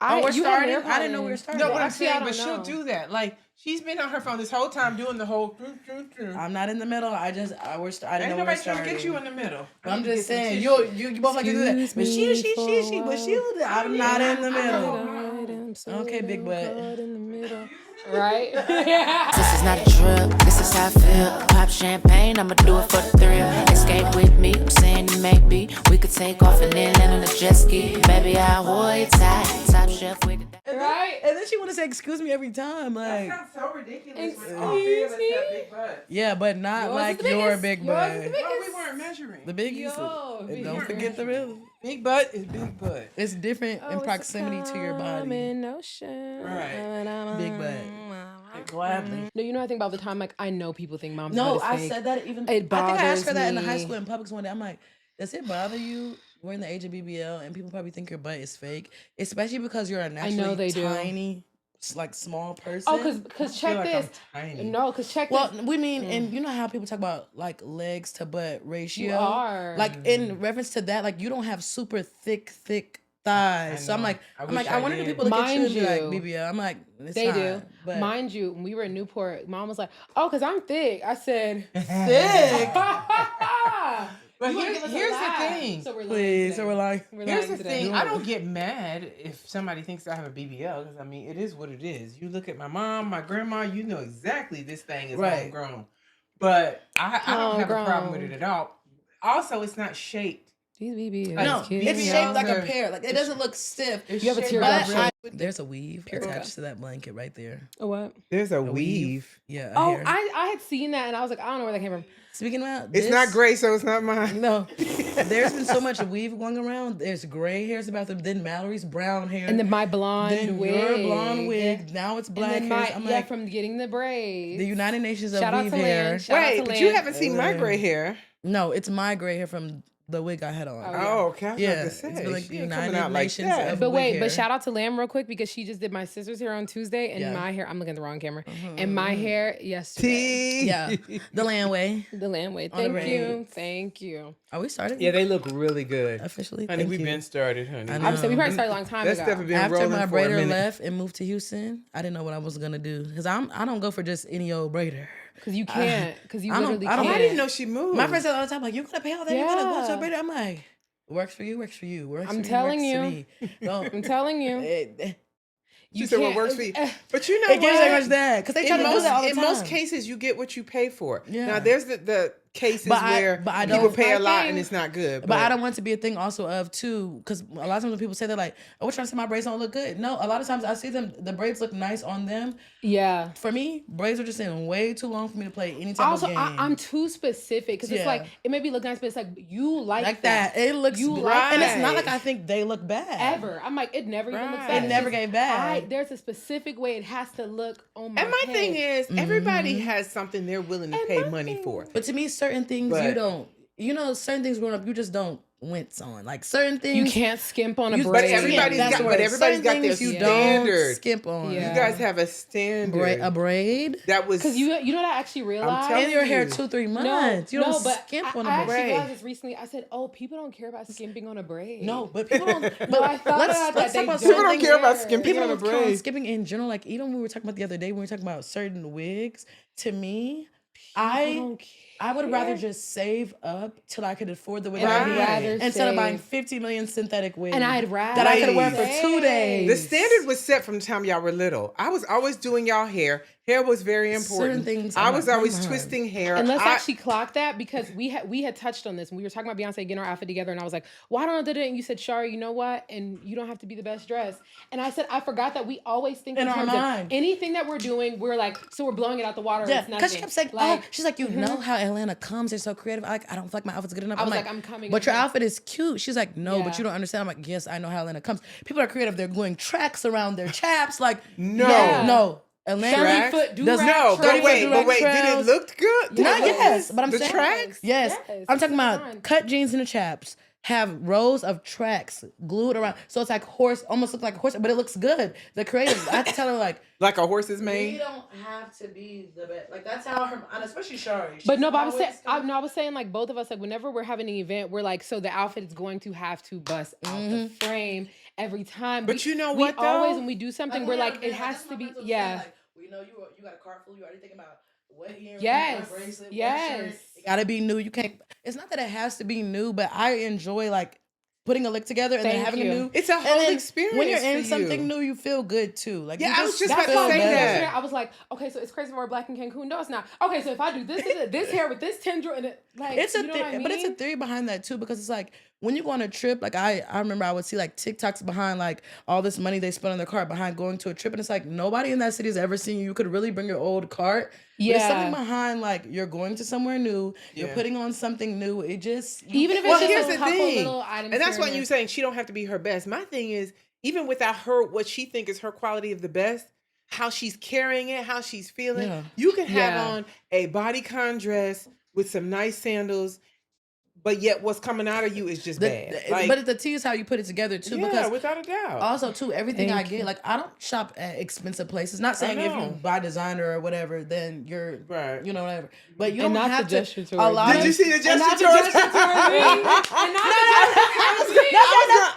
We're starting? I didn't know we were starting. No, what I'm Actually, saying, I but don't she'll know. do that. Like, she's been on her phone this whole time doing the whole... I'm not in the middle. I didn't Ain't know we were nobody trying starting. to get you in the middle. I'm just saying, you both like to do that. But I'm not in the middle. Okay, big butt. Right? This is not a drill, this is how I feel. Pop champagne, I'ma do it for the thrill. Escape with me, I'm saying it may be. We could take off and then land on a jet ski. Baby, I'll hold it tight. Top shelf with it. Right? And then she want to say excuse me every time. Like, That sounds so ridiculous. Excuse me? Big butt. yeah, but not Yours like is the your biggest. big Yours butt. is the Well, we biggest. weren't measuring. The biggest. Yo, And big don't butt. forget the real. Big butt is big butt. It's different in proximity to your body. Right. Big butt. Gladly. No, you know, I think about the time, like, I know people think mom's No, butt is I fake. said that even. It I think I asked her bothers that in the high me. school in Publix one day. I'm like, does it bother you? We're in the age of BBL, and people probably think your butt is fake, especially because you're a naturally they do. tiny, like small person. Oh, because check like this. I'm tiny. No, because check Well, this. we mean, and you know how people talk about like legs to butt ratio. You are. Like in reference to that, like you don't have super thick thighs. So I'm know. like, I I'm wish like, I I wonder if did. people look at you and be like, Mind BBL. I'm like, it's They not, do. But Mind you, when we were in Newport, mom was like, oh, because I'm thick. I said, thick. But You wanna give us a here's the laugh. thing. So we're lying Please, today. so we're like, We're Here's lying the today. thing. I don't get mad if somebody thinks I have a BBL because I mean it is what it is. You look at my mom, my grandma, you know exactly this thing is Right. homegrown. But I don't have a problem with Homegrown. it at all. Also, it's not shaped. These BBLs, no, kids. it's shaped like a BBLs pear. Like it doesn't look stiff. It's You have a shaped teardrop like shape. There's a weave Teardrop. attached to that blanket right there. A what? There's a weave. Yeah. A Oh, hair. I had seen that and I was like, I don't know where that came from. Speaking about It's this, not gray, so it's not mine. No, there's been so much weave going around. There's gray hairs about them. Then Mallory's brown hair. And then my blonde then wig. your blonde wig. Now it's black And then hairs. I'm yeah, like, from getting the braids. the United Nations of Shout out weave to hair. Lynn. Shout out Wait, to but Lynn. you haven't seen my gray hair. No, it's my gray hair from the wig I had on. Oh, yeah. Oh, okay. I was Yeah, about to it's say, been like she the ain't coming United out like Nations that. of But wait, wig but hair. shout out to Lamb real quick because she just did my sister's hair on Tuesday and Yeah. my hair, I'm looking at the wrong camera, and my hair yesterday. T. Yeah, the land way. The Lamb way. On the Thank you. braids. Thank you. Are we started? Yeah, they look really good. Officially. Honey, Thank we've you. been started, honey. I know. I'm saying we probably started a long time That ago. stuff has been After rolling my for a braider minute. left and moved to Houston, I didn't know what I was gonna do because I don't go for just any old braider. Because you can't. Because you I don't- literally I don't- can't. I didn't know she moved. My friends say all the time, like, you gotta pay all that, you gotta go to a Yeah. braider. I'm like, works for you, works for you. Works I'm for telling you, you. works for me. No, I'm telling you. She You said what can't- works for you. But you know It gives what? so much that because they try in to do that all the in time. most cases, you get what you pay for. Yeah. Now, there's the cases But I where don't- people pay a That's my lot thing. and it's not good. But I don't want it to be a thing also of too, because a lot of times when people say they're like, "Oh, we're trying to say my braids don't look good." No, a lot of times I see them, the braids look nice on them. Yeah. For me, braids are just in way too long for me to play any type Also, of game. I'm too specific because it's Yeah. like it may be look nice, but it's like you like that. It looks You great. like and it's not that. like I think they look bad ever. I'm like, it never even looks Right. bad. It It's never just- gave bad. There's a specific way it has to look on my And my head. thing is, everybody has something they're willing to And pay my money thing- for. But to me, certain things you But- don't. You know, certain things growing up, you just don't wince on. Like certain things You can't skimp on a you- braid. But everybody's that's got- the but word. everybody's Certain got their things you standard. don't skimp on. Yeah. You guys have a standard. A braid That was Because you know what I actually realized? telling in your hair you. 2-3 months. You don't skimp on I a actually braid. realized this recently. I said, "Oh, people don't care about skimping on a braid." No, but people don't. But No, I thought let's about that. talk They about People certain don't things. care about skimping People on a don't care on braid. skipping in general. Like even when we were talking about the other day, when we were talking about certain wigs. To me, don't I would rather care. just save up till I could afford the wig And I I'd need rather instead of buying save. 50 million synthetic wigs. And I'd rather that I could wear for save. 2 days. The standard was set from the time y'all were little. I was always doing y'all hair. Hair was very important. Certain things I I'm was not- always I'm not. twisting hair. And let's I- actually clock that because we had touched on this and we were talking about Beyonce getting our outfit together and I was like, "Why don't I do it?" And you said, "Shari, you know what? And you don't have to be the best dressed." And I said, "I forgot that we always think in In our terms mind. of anything that we're doing, we're like, so we're blowing it out the water. Yeah, It's because nothing." she kept saying, like, "Oh, she's like, you know how Atlanta comes? They're so creative. I don't feel like my outfit's good enough." I was like, "I'm coming, But I'm your coming." outfit is cute. She's like, "No, Yeah. but you don't understand." I'm like, "Yes, I know how Atlanta comes. People are creative. They're gluing tracks around their chaps. Like, No. Yeah. no, Atlanta Tracks? foot do does rag not. No, but trails. wait, Direct did it trails. look good? Did Not it look yes, good? but I'm the saying tracks? Yes, Yes, I'm talking it's about fine. cut jeans in the chaps. Have rows of tracks glued around, so it's like horse, almost look like a horse, but it looks good. The creative, I have to tell her like, Like a horse's we mane? don't have to be the best. Like that's how her, and especially Shari. But no, but always I was saying like both of us, like whenever we're having an event, we're like, so the outfit is going to have to bust out the frame. every time. But you know we what, though? always, when we do something, we're like, it has to be, yeah. You got a cart full. You already thinking about what earring, Yes. what bracelet, Yes. what shirt. It gotta be new. You can't. It's not that it has to be new, but I enjoy like putting a lick together and then Thank having you. a new. It's a and whole then experience. When you're in for something you. new, you feel good too. Like Yeah, you I was just That's about why to say yesterday that. I was like, okay, so it's crazy for black in Cancun. No, it's not. Okay, so if I do this hair with this tendril and it, like, it's a you know what I but it's a mean? theory behind that too, because it's like when you go on a trip, like I remember I would see like TikToks behind like all this money they spent on their cart behind going to a trip, and it's like nobody in that city has ever seen you. You could really bring your old cart. But it's something behind like you're going to somewhere new, you're putting on something new. It just Even if Well, it's here's just a the couple thing, little items, and that's here why and you're there. saying she don't have to be her best. My thing is, even without her, what she think is her quality of the best, how she's carrying it, how she's feeling, you can have on a bodycon dress with some nice sandals, but yet what's coming out of you is just bad. But the tea is how you put it together too. Yeah, because without a doubt. also too, everything Thank I get, like I don't shop at expensive places. Not saying if you know. buy designer or whatever, then you're Right. you know, whatever. But you And don't not have the to. gesture A towards lot you. Did of you see the And gesture not the towards gesture towards me. And not the gesture towards me.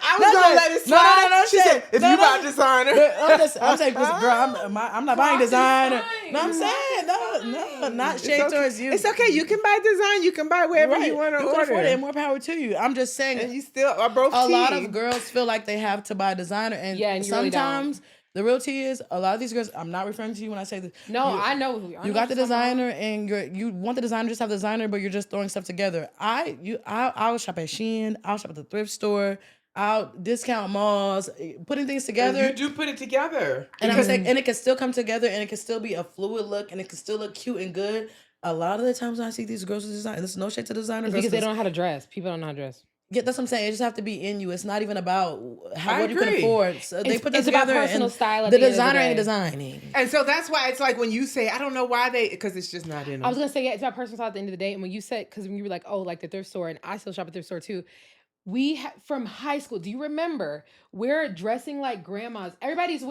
I was gonna let it slide. No, She said, if you buy designer. I'm saying, girl, I'm not buying designer. fine. No, I'm saying, no, not shade It's okay. towards you. It's okay. You can buy design. You can buy wherever Right. you want to You can order. afford it, and more power to you. I'm just saying, And you still are broke. a lot of girls feel like they have to buy designer, and Yeah, and you really sometimes the real tea is a lot of these girls. I'm not referring to you when I say this. No, you, I know who you got the designer, and you want the designer, just have the designer, but you're just throwing stuff together. I'll shop at Shein. I'll shop at the thrift store. I'll discount malls, putting things together. You do put it together. And I'm saying, and it can still come together, and it can still be a fluid look, and it can still look cute and good. A lot of the times when I see these girls with design, there's no shade to designer. It's because they don't know how to dress. People don't know how to dress. Yeah, that's what I'm saying. It just have to be in you. It's not even about what you can agree. afford. So they put that It's about together, personal and style at the the end of the designer day. ain't designing. And so that's why it's like when you say, I don't know why because it's just not in them. I was gonna say, yeah, it's about personal style at the end of the day. And when you said, because when you were like, oh, like the thrift store, and I still shop at the thrift store too. From high school, do you remember? We're dressing like grandmas. Everybody's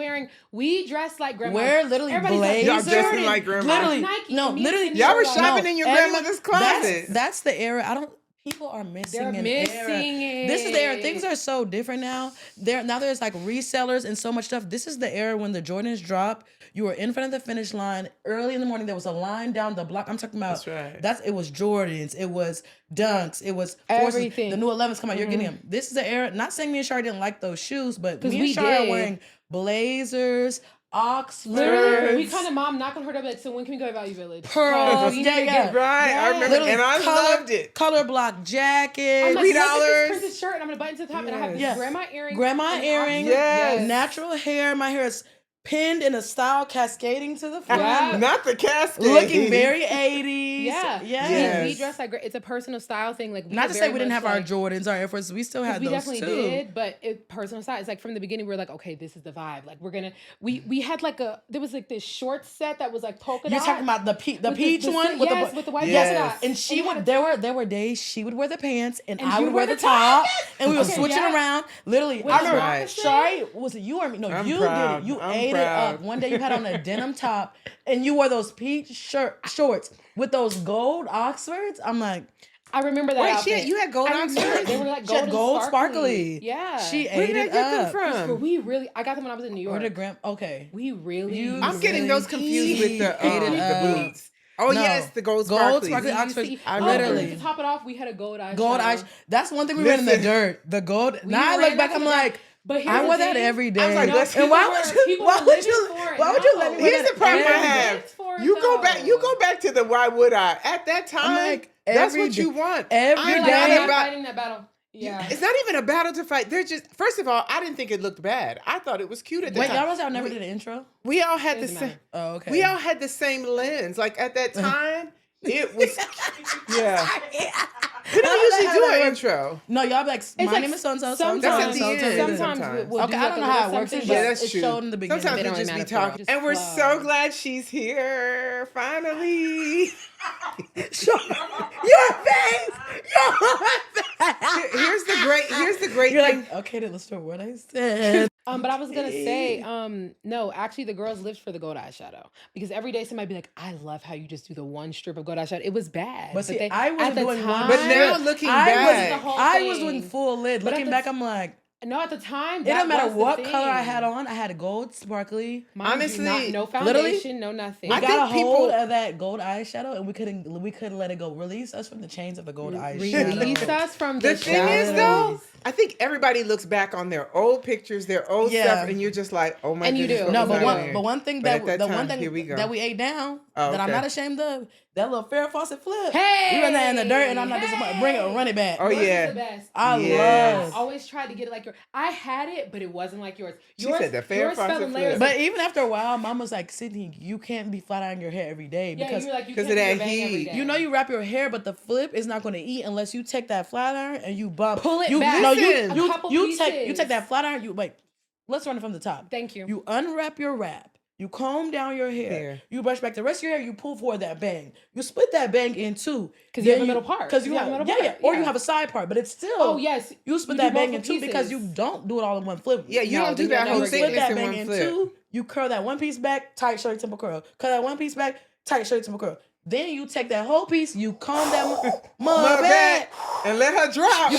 we dress like grandmas. We're literally blazers. Y'all dressing like grandmas. Literally, Nike, no, and me literally. and Y'all were Nigerra. shopping in your grandmother's closet. That's the era. People are missing They're an missing era. it. This is the era. Things are so different now. There's like resellers and so much stuff. This is the era when the Jordans drop. You were in front of the finish line early in the morning. There was a line down the block. I'm talking about. That's right. It was Jordans. It was Dunks. It was Everything. Forces. The new 11s come out. You're getting them. This is the era. Not saying me and Shari didn't like those shoes, but me and we Shari are did. wearing blazers, Oxfords, Literally, we kind of mom knock on her door like, so when can we go to Value Village? pearls. We Yeah, need to yeah. get- Right. I remember. Literally, And I loved it. Color block jackets. I'm like, look at $3. this printed shirt, and I'm gonna button to the top, and I have this Yes. grandma earring. Grandma and earring, Oxford. Yes. natural hair. My hair is pinned in a style cascading to the front. Yeah. Not the casket. Looking very 80s. Yeah, Yes. We dress like it's a personal style thing. Like Not are to say very we didn't much have our like- Jordans, our Air Force. We still had we those definitely too. did, but personal style. It's like from the beginning we were like, okay, this is the vibe. Like we're gonna we had like there was like this short set that was like polka dot. You're talking about the with peach one with yes, the with the white Yes. polka dot. and she it would had there were days she would wear the pants and And I you would would wear wear the the top top. and we would Okay, switch it yeah. around. Literally, With I the remember moccasins? Shari was it you or me? No, I'm you proud. did it. You I'm ate proud. it up. One day you had on a denim top and you wore those peach shorts with those gold Oxfords. I'm like, I remember that. Wait, outfit. you had gold I remember Oxfords? They were like she had gold, gold sparkly. Yeah. She Where ate did I it get them up. But from? we really, I got them when I was in New York. Or the gram. Okay. We really. You I'm getting really those confused with the ate it up. boots. Oh, No. yes, the gold Gold sparklies. sparkly Oxford. I literally. To top it off, we had a gold eyeshadow. Gold eyes. That's one thing we ran in the Listen. dirt. The gold. We Now I ran look back, that I'm to the- like, But here's I the wear that thing. every day. I was like, let's- and why people would were- you? people Why were would living you? for it. Why would you No. let me wear Here's that the problem I every day? have. Lives for it, You go back. though. You go back to the why would I? At that time, like, that's every what you day- want. every I'm You're day. like, I'm not not about. fighting that battle. Yeah. It's not even a battle to fight. They're just. First of all, I didn't think it looked bad. I thought it was cute at the Wait, time. y'all realize I never did an intro? We all had the Doesn't same. matter. Oh, okay. We all had the same lens. Like at that time, it was. Yeah. We don't usually do an intro. No, y'all be like, my like name is so and so. sometimes- That's at the end. Sometimes we'll Okay, do I like don't a know little how it works. something, It's Yeah, just that's it's true. showed in the beginning. Sometimes They we don't just really be matter for talking. us. And we're Just so flow. glad she's here. Finally. Your face! Your face! Here's the great You're thing. like, okay, then let's start what I said. But I was gonna say, no, actually the girls lived for the gold eyeshadow because every day somebody be like, I love how you just do the one strip of gold eyeshadow. It was bad. But see, they, I wasn't at the doing one. time- But now looking I back, the whole I was thing. doing full lid. But at Looking the back, t- I'm like, No, at the time, It don't matter was the what thing. color I had on. I had a gold sparkly. Honestly, no foundation, no nothing. We got a hold of that gold eyeshadow, and we couldn't let it go. Release us from the chains of the gold eyeshadow. Release us from the thing is though, I think everybody looks back on their old pictures, their old stuff, and you're just like, oh my goodness. You do. No, but one thing that we ate down that I'm not ashamed of, that little Farrah Fawcett flip. Hey, we run that in the dirt, and I'm not disappointed. Bring it, run it back. Oh yeah, the best. I always tried to get it like yours. I had it, but it wasn't like yours. She said the Farrah Fawcett flip. But even after a while, Mom was like, Sydney, you can't be flat ironing your hair every day because of that heat. You know, you wrap your hair, but the flip is not going to eat unless you take that flat iron and you pull it back. No, you take that flat iron. Let's run it from the top. Thank you. You unwrap your wrap. You comb down your hair. You brush back the rest of your hair. You pull forward that bang. You split that bang in two. Because you have a middle part. Because you have a middle part. Or you have a side part, but it's still. Oh, yes. You split that bang in two because you don't do it all in one flip. Yeah, you don't do that whole thing. Split that bang in two. You curl that one piece back, tight shirley temple curl. Curl that one piece back, tight shirley temple curl. Then you take that whole piece, you comb that mud back, and let her drop.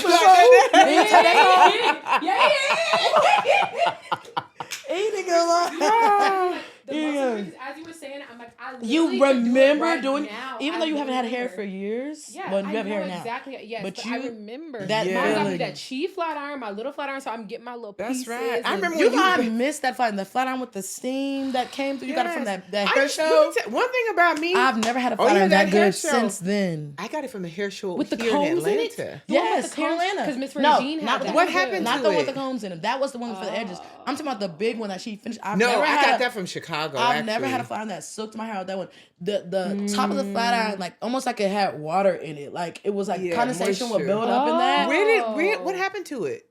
Eating a lot. As you were saying it, I'm like, you remember doing, even though you haven't had hair for years. Yeah, well, you have hair now. Exactly. Yes, but I remember that. I got me that cheap flat iron, my little flat iron, so I'm getting my little pieces. That's right. I remember I missed that flat iron. The flat iron with the steam that came through. You got it from that hair show. One thing about me, I've never had a flat iron that good since then. I got it from a hair show with the here combs in in Atlanta. it. Yes, here in Atlanta. Because Miss Regine had that. What happened to it? Not the one with the combs in it. That was the one for the edges. I'm talking about the big one that she finished. I got that from Chicago. I've never had a flat iron that soaked my hair out. That one, the top of the flat iron, like almost like it had water in it. Like it was like condensation would build up in that. What happened to it?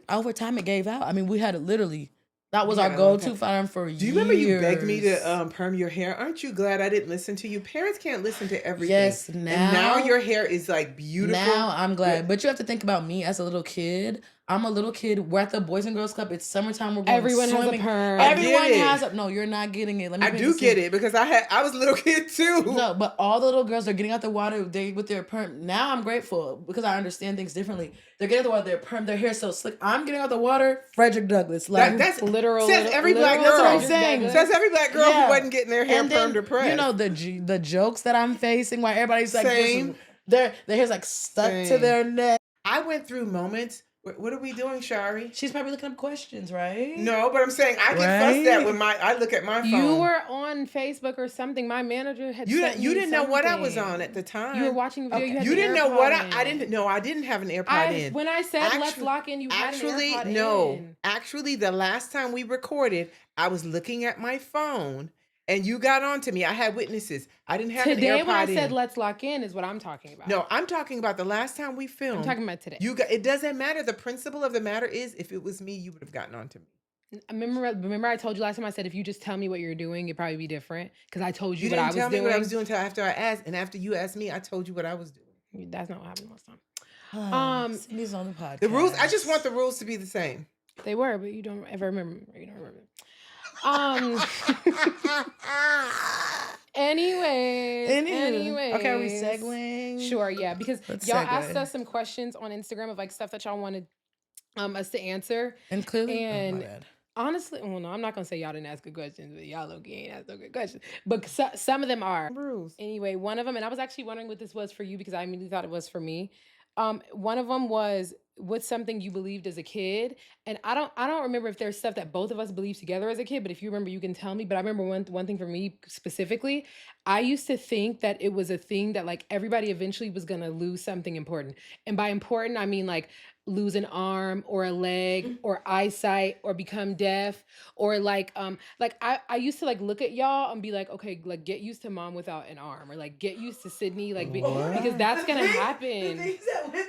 Over time, it gave out. I mean, we had it literally. That was our go-to flat iron for years. Do you remember you begged me to perm your hair? Aren't you glad I didn't listen to you? Parents can't listen to everything. Yes, and now your hair is like beautiful. Now I'm glad. But you have to think about me as a little kid. I'm a little kid. We're at the Boys and Girls Club. It's summertime. We're going Everyone swimming. has a perm. Everyone has a... No, you're not getting it. I do get it because I was a little kid too. No, but all the little girls are getting out the water with their perm. Now I'm grateful because I understand things differently. They're getting out the water. Their perm. Their hair so slick. I'm getting out the water. Frederick Douglass. Like that's literal. Says every black girl. That's what I'm saying. Says every black girl who wasn't getting their hair permed or pressed. You know the jokes that I'm facing while everybody's like their hair's like stuck to their neck. I went through moments. What are we doing, Shari? She's probably looking up questions, right? No, but I'm saying I get fussed at when I look at my phone. You were on Facebook or something. My manager had you didn't know what I was on at the time. You were watching the video. You didn't know what I didn't know. I didn't have an AirPod in. When I said let's lock in, you had an AirPod in. Actually, the last time we recorded, I was looking at my phone. And you got on to me. I had witnesses. I didn't have an AirPod in. Today when I said let's lock in is what I'm talking about. No, I'm talking about the last time we filmed. I'm talking about today. It doesn't matter. The principle of the matter is if it was me, you would have gotten on to me. Remember I told you last time I said if you just tell me what you're doing, it'd probably be different. Because I told you what I was doing. You didn't tell me what I was doing until after I asked. And after you asked me, I told you what I was doing. That's not what happened last time. Cindy's on the podcast. The rules, I just want the rules to be the same. They were, but you don't ever remember. You don't remember. Anyways. Okay, are we segueing? Sure, yeah, because y'all asked us some questions on Instagram of like stuff that y'all wanted us to answer. And clearly, and honestly, well, no, I'm not gonna say y'all didn't ask good questions, but y'all ain't asked no good questions. But some of them are. Bruce. Anyway, one of them, and I was actually wondering what this was for you because I immediately thought it was for me. One of them was, what's something you believed as a kid? And I don't remember if there's stuff that both of us believed together as a kid, but if you remember, you can tell me. But I remember one thing for me specifically, I used to think that it was a thing that like everybody eventually was gonna lose something important. And by important, I mean like lose an arm or a leg or eyesight or become deaf or like I used to like look at y'all and be like, okay, like get used to mom without an arm or like get used to Sydney like because that's gonna happen.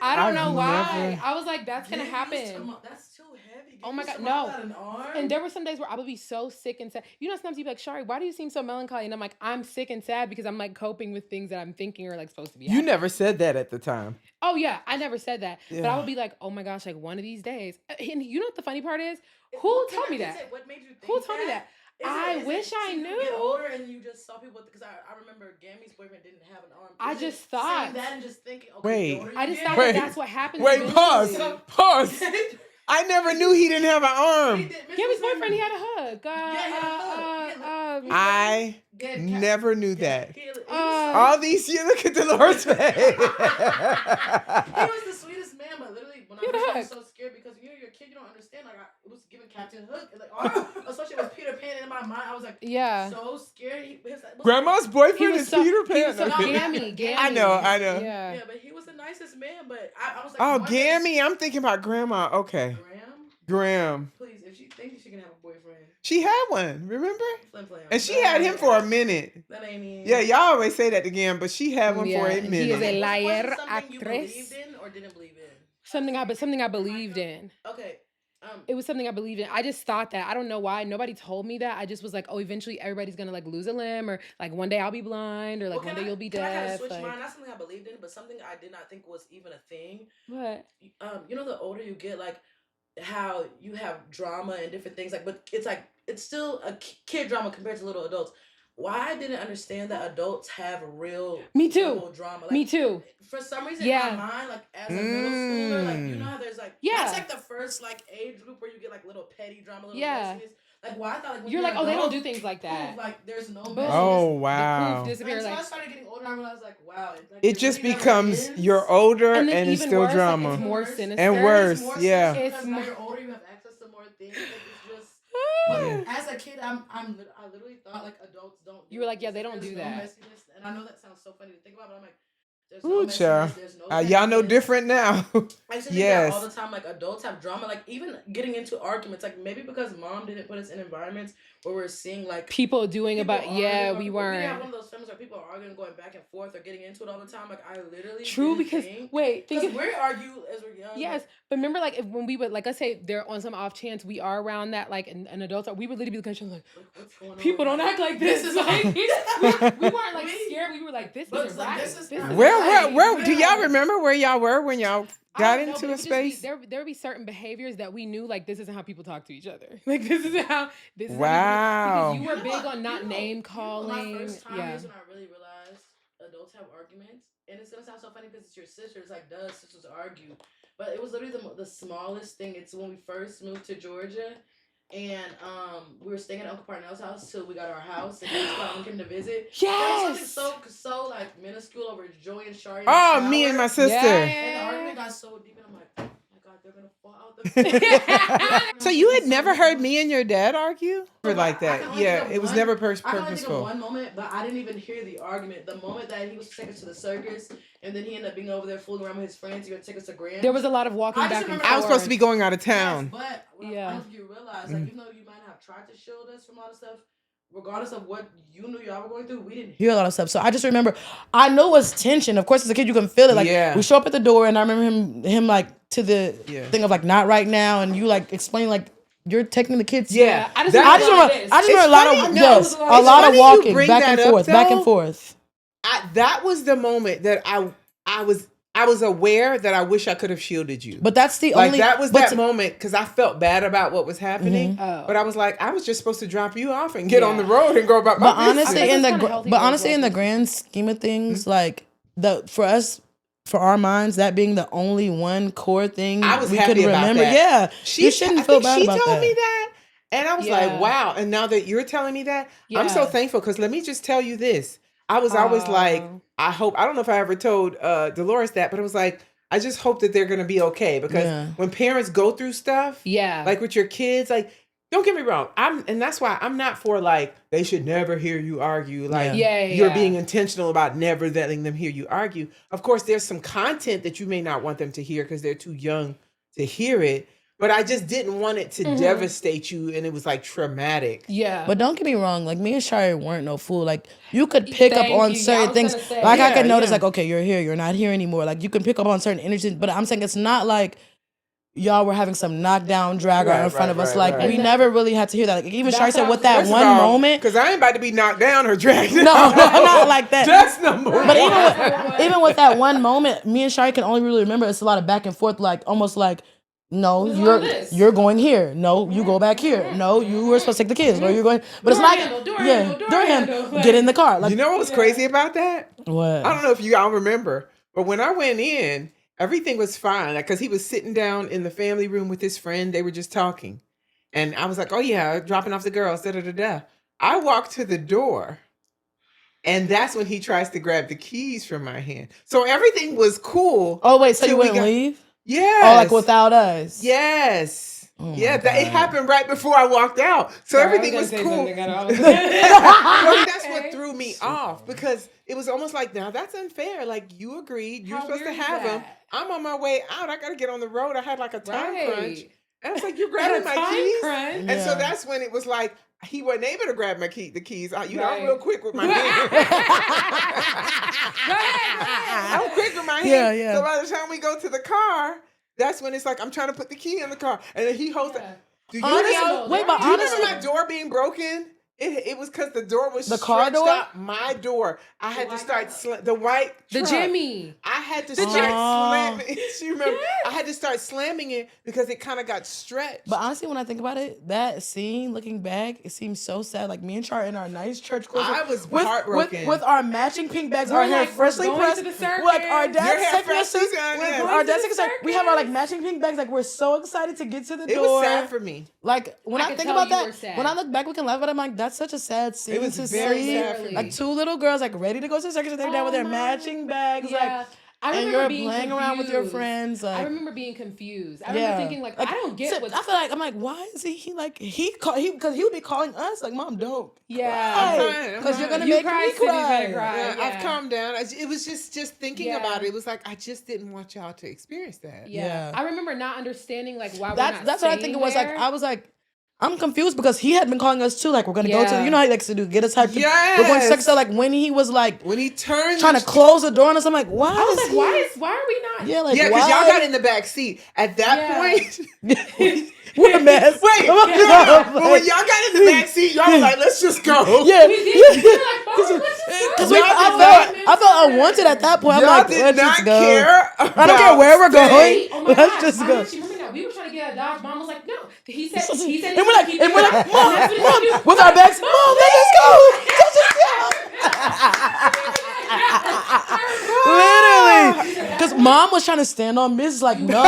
I don't know why. I was like, that's gonna happen. That's too heavy. Oh my God, no. And there were some days where I would be so sick and sad. You know, sometimes you'd be like, Shari, why do you seem so melancholy? And I'm like, I'm sick and sad because I'm like coping with things that I'm thinking are like supposed to be happening. You never said that at the time. Oh yeah, I never said that. Yeah. But I would be like, oh my gosh, like one of these days. And you know what the funny part is? Who told me that? What made you think Who told me that? I wish I knew. You get older and you just saw people because I remember Gammy's boyfriend didn't have an arm. I just thought that and just thinking. Okay, wait, I just thought that's what happened. Wait, pause. I never knew he didn't have an arm. Gammy's boyfriend, he had a hug. I never knew that. All these years, look at Dolores' face. He was the sweetest man, but literally when I was so scared because you're a kid, you don't understand. Like it was giving Captain Hook, and like especially with Peter Pan in my mind, I was like, so scared. Grandma's boyfriend is Peter Pan. Gammy. I know. Yeah, but he was the nicest man. But I was like, oh, Gammy, I'm thinking about Grandma. Okay, Graham. Please, if she thinks she can have a boyfriend, she had one. Remember? Flim Flam. And she had him for a minute. That ain't even. Yeah, y'all always say that again, but she had one for a minute. He is a liar, was it something you actress. believed in or didn't believe in? Something I believed in. Okay. It was something I believed in. I just thought that. I don't know why. Nobody told me that. I just was like, oh, eventually everybody's gonna like lose a limb, or like one day I'll be blind, or like one day you'll be deaf. I kind of switch like... mine. Not something I believed in, but something I did not think was even a thing. What? You know, the older you get, like how you have drama and different things, like, but it's still a kid drama compared to little adults. Why I didn't understand that adults have real drama. Like, me too. For some reason, in my mind, like as a middle schooler, like you know how there's like that's like the first like age group where you get like little petty drama, little messiness. Like why I thought like when you're like, adult, they don't do things like that. Like there's no. Oh wow. And so I started getting older, and I realized like wow. It just becomes you're older and it's still worse, drama. Like, it's more sinister. And worse, yeah. It's more, you're older, you have access to more things. Like, it's just. But as a kid, I literally thought like adults don't. You were like, yeah, they don't do that. Messiness. And I know that sounds so funny to think about, but I'm like, there's no messiness, there's no y'all know different now. I used to think that all the time, like adults have drama, like even getting into arguments, like maybe because mom didn't put us in environments where we're seeing like people doing people about arguing, we weren't. We have one of those films where people are arguing, going back and forth, or getting into it all the time. Like I literally because we argue as we're young. Yes, but remember, like when we would, like, let's say they're on some off chance we are around that, like, an adults are, we would literally be looking at each other like, what's going on? People don't act like this. Is like we weren't like scared. We were like, this is right. Where do y'all remember where y'all were when y'all got into a space? There would be certain behaviors that we knew, like, this isn't how people talk to each other. Like, this is how. Wow. Because you were big on not name calling. My first time is when I really realized adults have arguments, and it's gonna sound so funny because it's your sister. It's like, sisters argue, but it was literally the smallest thing. It's when we first moved to Georgia. And we were staying at Uncle Parnell's house till we got our house, and he came to visit. Yes. There was something so like minuscule over Joey and Shari. Oh, me and my sister. And the argument got so deep, and I'm like, oh my god, they're gonna fall out. So you had never heard me and your dad argue? Or like that? Yeah, it was never purposeful. I can only think of one moment, but I didn't even hear the argument. The moment that he was taking us to the circus, and then he ended up being over there fooling around with his friends. He would take us to Graham. There was a lot of walking back and forth. I was supposed to be going out of town. Yes, but I don't know if you realize, like, even though you might have tried to shield us from a lot of stuff, regardless of what you knew y'all were going through, we didn't hear a lot of stuff. So I just remember, I know it was tension. Of course, as a kid, you can feel it. Like, we show up at the door, and I remember him like, to the thing of like, not right now, and you like explain like, you're taking the kids. Yeah. I just remember a lot of walking back and forth. That was the moment that I was aware that I wish I could have shielded you. But that's the only... That was that moment, because I felt bad about what was happening. Mm-hmm. Oh. But I was like, I was just supposed to drop you off and get on the road and go about my business. Honestly, in the grand scheme of things, like, for our minds, that being the only one core thing I was we happy could about remember. That. Yeah. You shouldn't feel bad about that. She told me that. And I was like, wow. And now that you're telling me that, I'm so thankful, because let me just tell you this. I was always like, I don't know if I ever told Dolores that, but it was like, I just hope that they're going to be okay, because when parents go through stuff, like with your kids, like, don't get me wrong. And that's why I'm not for like, they should never hear you argue. Like you're being intentional about never letting them hear you argue. Of course, there's some content that you may not want them to hear because they're too young to hear it. But I just didn't want it to devastate you, and it was like traumatic. Yeah. But don't get me wrong, like me and Shari weren't no fool. Like you could pick up on certain things. Like I could notice, like, okay, you're here, you're not here anymore. Like you can pick up on certain energies. But I'm saying it's not like y'all were having some knockdown dragger in front of us. Like we never really had to hear that. Like even Shari said with that one moment. Because I ain't about to be knocked down or dragged down. No, not like that. That's number one. But even with that one moment, me and Shari can only really remember it's a lot of back and forth, like almost like, no, you're going here. No, you go back here. No, you were supposed to take the kids. No, you're going. But it's like, door handle. Get in the car. Like, you know what was crazy about that? What? I don't know if you all remember, but when I went in, everything was fine. Like, cause he was sitting down in the family room with his friend. They were just talking. And I was like, oh yeah, dropping off the girls, da da da da. I walked to the door. And that's when he tries to grab the keys from my hand. So everything was cool. Oh, wait, so you wouldn't leave? Yes. Oh, like without us? Yes. Oh yeah, it happened right before I walked out. So everything was cool. That's what threw me off, because it was almost like, now that's unfair. Like, you agreed. You're supposed to have them. I'm on my way out. I got to get on the road. I had like a time crunch. And I was like, you're grabbing my keys? Crunch. And so that's when it was like, he wasn't able to grab the keys. I'm real quick with my hand. I'm quick with my hand. Yeah. So by the time we go to the car, that's when it's like, I'm trying to put the key in the car. And then he holds it. Do you remember my door being broken? It was because the door was the car door. Out my door. I had to start the white truck. The Jimmy. I had to start slamming. You remember? I had to start slamming it because it kind of got stretched. But honestly, when I think about it, that scene, looking back, it seems so sad. Like me and Char in our nice church clothes. I was heartbroken with our matching pink bags, our hair freshly pressed, like our dad's sickness. Our dad's sickness. We have our like matching pink bags. Like we're so excited to get to the door. It was sad for me. Like when I think about that, when I look back, we can laugh about it. I'm like, that's such a sad scene. It was very sad for me. Like two little girls, like ready to go to the circus, they're down with their matching bags, like. And you're playing around with your friends. Like, I remember being confused. I remember thinking, like, I don't get what. I feel like, I'm like, why is he like, because he would be calling us, like, Mom, don't. Yeah. Because you're going to make me cry. Yeah, I've calmed down. It was just thinking about it. It was like, I just didn't want y'all to experience that. Yeah. I remember not understanding, like, why that's what I think it was. Like, I was like, I'm confused because he had been calling us too. Like, we're gonna go to, you know how he likes to do, get us hyped. Yes. We're going to sex. So like when he was like, when he turned, trying to close the door on us, I'm like, why? I was like, why are we not? Yeah, like, because y'all got in the back seat at that point. What a mess. Wait, but when y'all got in the back seat, y'all was like, let's just go. Yeah, because I felt unwanted at that point. I'm like, let's just go. I don't care where we're going. Let's just go. We were trying to get a Dodge. Mom was like, no. He said, and we're like, Mom, with our bags, Mom, let us go. Literally, because Mom was trying to stand on business, like, no.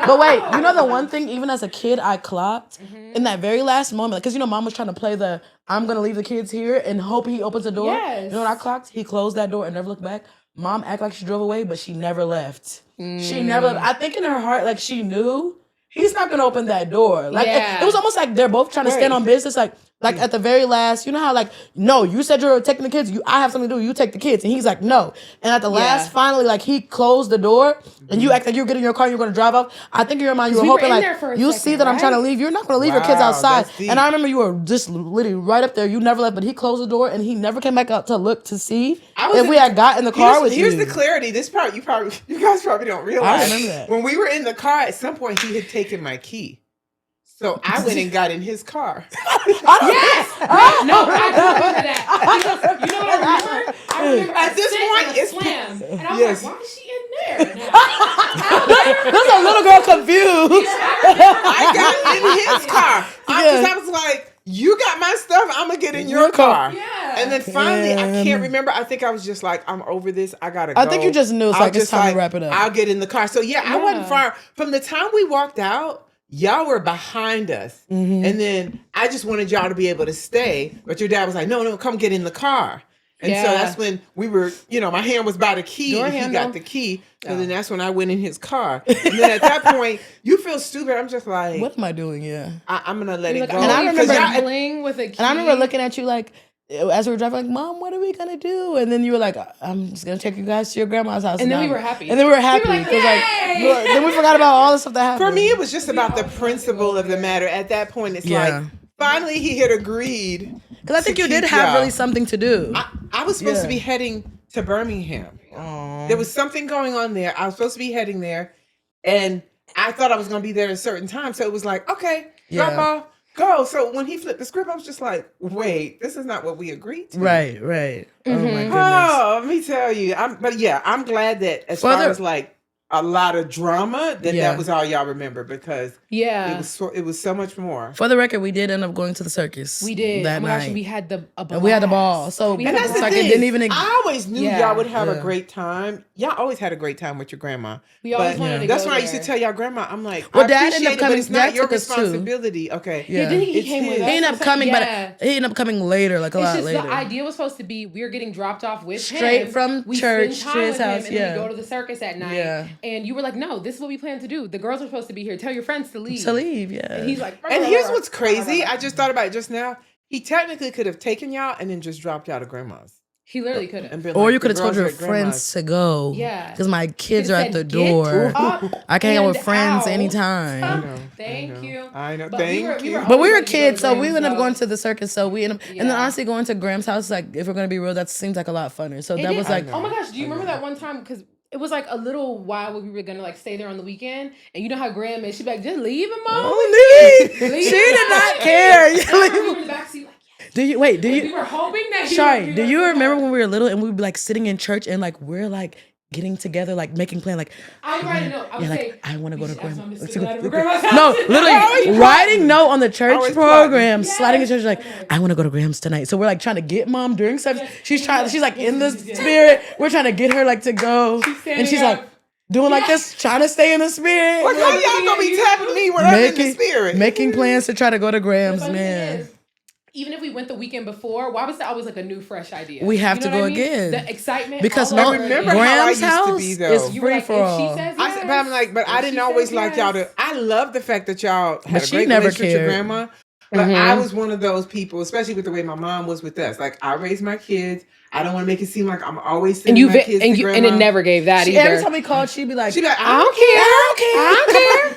But wait, you know the one thing, even as a kid, I clocked in that very last moment, because Mom was trying to play the I'm gonna leave the kids here and hope he opens the door. Yes. You know what I clocked? He closed that door and never looked back. Mom acted like she drove away, but she never left. She never left. I think in her heart, like, she knew he's not gonna open that door. Like it was almost like they're both trying to stand on business. Like at the very last, you know how like, no, you said you're taking the kids. I have something to do. You take the kids. And he's like, no. And at the last, finally, like he closed the door and you act like you're getting in your car and you're going to drive off. I think in your mind you were hoping like, you see that I'm trying to leave. You're not going to leave your kids outside. And I remember you were just literally right up there. You never left, but he closed the door and he never came back out to look to see if we had got in the car with you. Here's the clarity. This part you guys probably don't realize. I remember that. When we were in the car, at some point he had taken my key. So I went and got in his car. Yes! No, I remember that. You know what I remember? I remember at this point, it's slam. And I was like, why is she in there now? There's a little girl confused. I got in his car. Because I was like, you got my stuff, I'm going to get in your car. Yeah. And then finally, I can't remember. I think I was just like, I'm over this. I got to go. I think you just knew it's time to wrap it up. I'll get in the car. So I wasn't far. From the time we walked out, y'all were behind us. And then I just wanted y'all to be able to stay. But your dad was like, no, come get in the car. And so that's when we were, my hand was by the key. He got the key. And then that's when I went in his car. And then at that point, you feel stupid. I'm just like, what am I doing? Yeah. I'm going to let it go. And I remember bling with a key. And I remember looking at you like, as we were driving, like, Mom, what are we gonna do? And then you were like, I'm just gonna take you guys to your grandma's house. And then we were happy. And then we were happy because then we forgot about all the stuff that happened. For me, it was just about the principle of the matter. At that point, it's like finally he had agreed. Because I think you did have really something to do. I was supposed to be heading to Birmingham. There was something going on there. I was supposed to be heading there, and I thought I was gonna be there at a certain time. So it was like, okay, drop off. Go. So when he flipped the script, I was just like, wait, this is not what we agreed to. Right. Oh my goodness. Oh, let me tell you. I'm glad that as far as like a lot of drama, that was all y'all remember, because it was so much more. For the record, we did end up going to the circus. We did. That night. Gosh, we had a blast. We had the ball. So and that's the thing. Didn't even. I always knew y'all would have a great time. Y'all always had a great time with your grandma. We always wanted to That's go why I there. used to tell y'all grandma. I'm like, well, I Dad ended up coming. But it's not your took us responsibility. Okay. Yeah. Then he came with us. He ended up coming, but he ended up coming later, like a lot later. The idea was supposed to be we're getting dropped off with straight him. from church to his house. And then we go to the circus at night. Yeah. And you were like, no, this is what we plan to do. The girls are supposed to be here. Tell your friends to leave. Yeah. And he's like, and here's what's crazy. I just thought about it just now. He technically could have taken y'all and then just dropped y'all to grandma's. He literally could have. Or you could have told your friends to go. Yeah. Because my kids are at the door. I can hang out with friends anytime. Thank you. I know. Thank you. But we were kids, so we ended up going to the circus. So we ended up, and then honestly going to Graham's house, like, if we're going to be real, that seems like a lot funner. So that was like. Oh my gosh, do you remember that one time? Because it was like a little while where we were gonna like stay there on the weekend, and you know how Graham is. She'd be like, "Just leave him, Mom." Leave. She did not care. We were in the backseat like, yes. Do you wait? Do you? We were hoping that. Sorry. Do you remember when we were little and we'd be like sitting in church and like we're like getting together, like making plans, like I write a note. I would say, like, I want to go to grandma's. grandma's No, literally writing note on the church program, sliding in church like I want to go to Graham's tonight. So we're like trying to get Mom during service. She's like in the spirit. We're trying to get her like to go, and she's like doing like this, trying to stay in the spirit. Like, how y'all gonna be tapping me when I'm in the spirit? Making plans to try to go to Graham's, man. Even if we went the weekend before, why was that always like a new, fresh idea? We have to go again. The excitement. Because no, remember Graham's how I used house to be, though. is free for all. I didn't always like y'all to. I love the fact that y'all had a great relationship with your grandma. But I was one of those people, especially with the way my mom was with us. Like, I raised my kids. I don't want to make it seem like I'm always sending my kids to grandma. And it never gave that either. Every time we called, she'd be like, I don't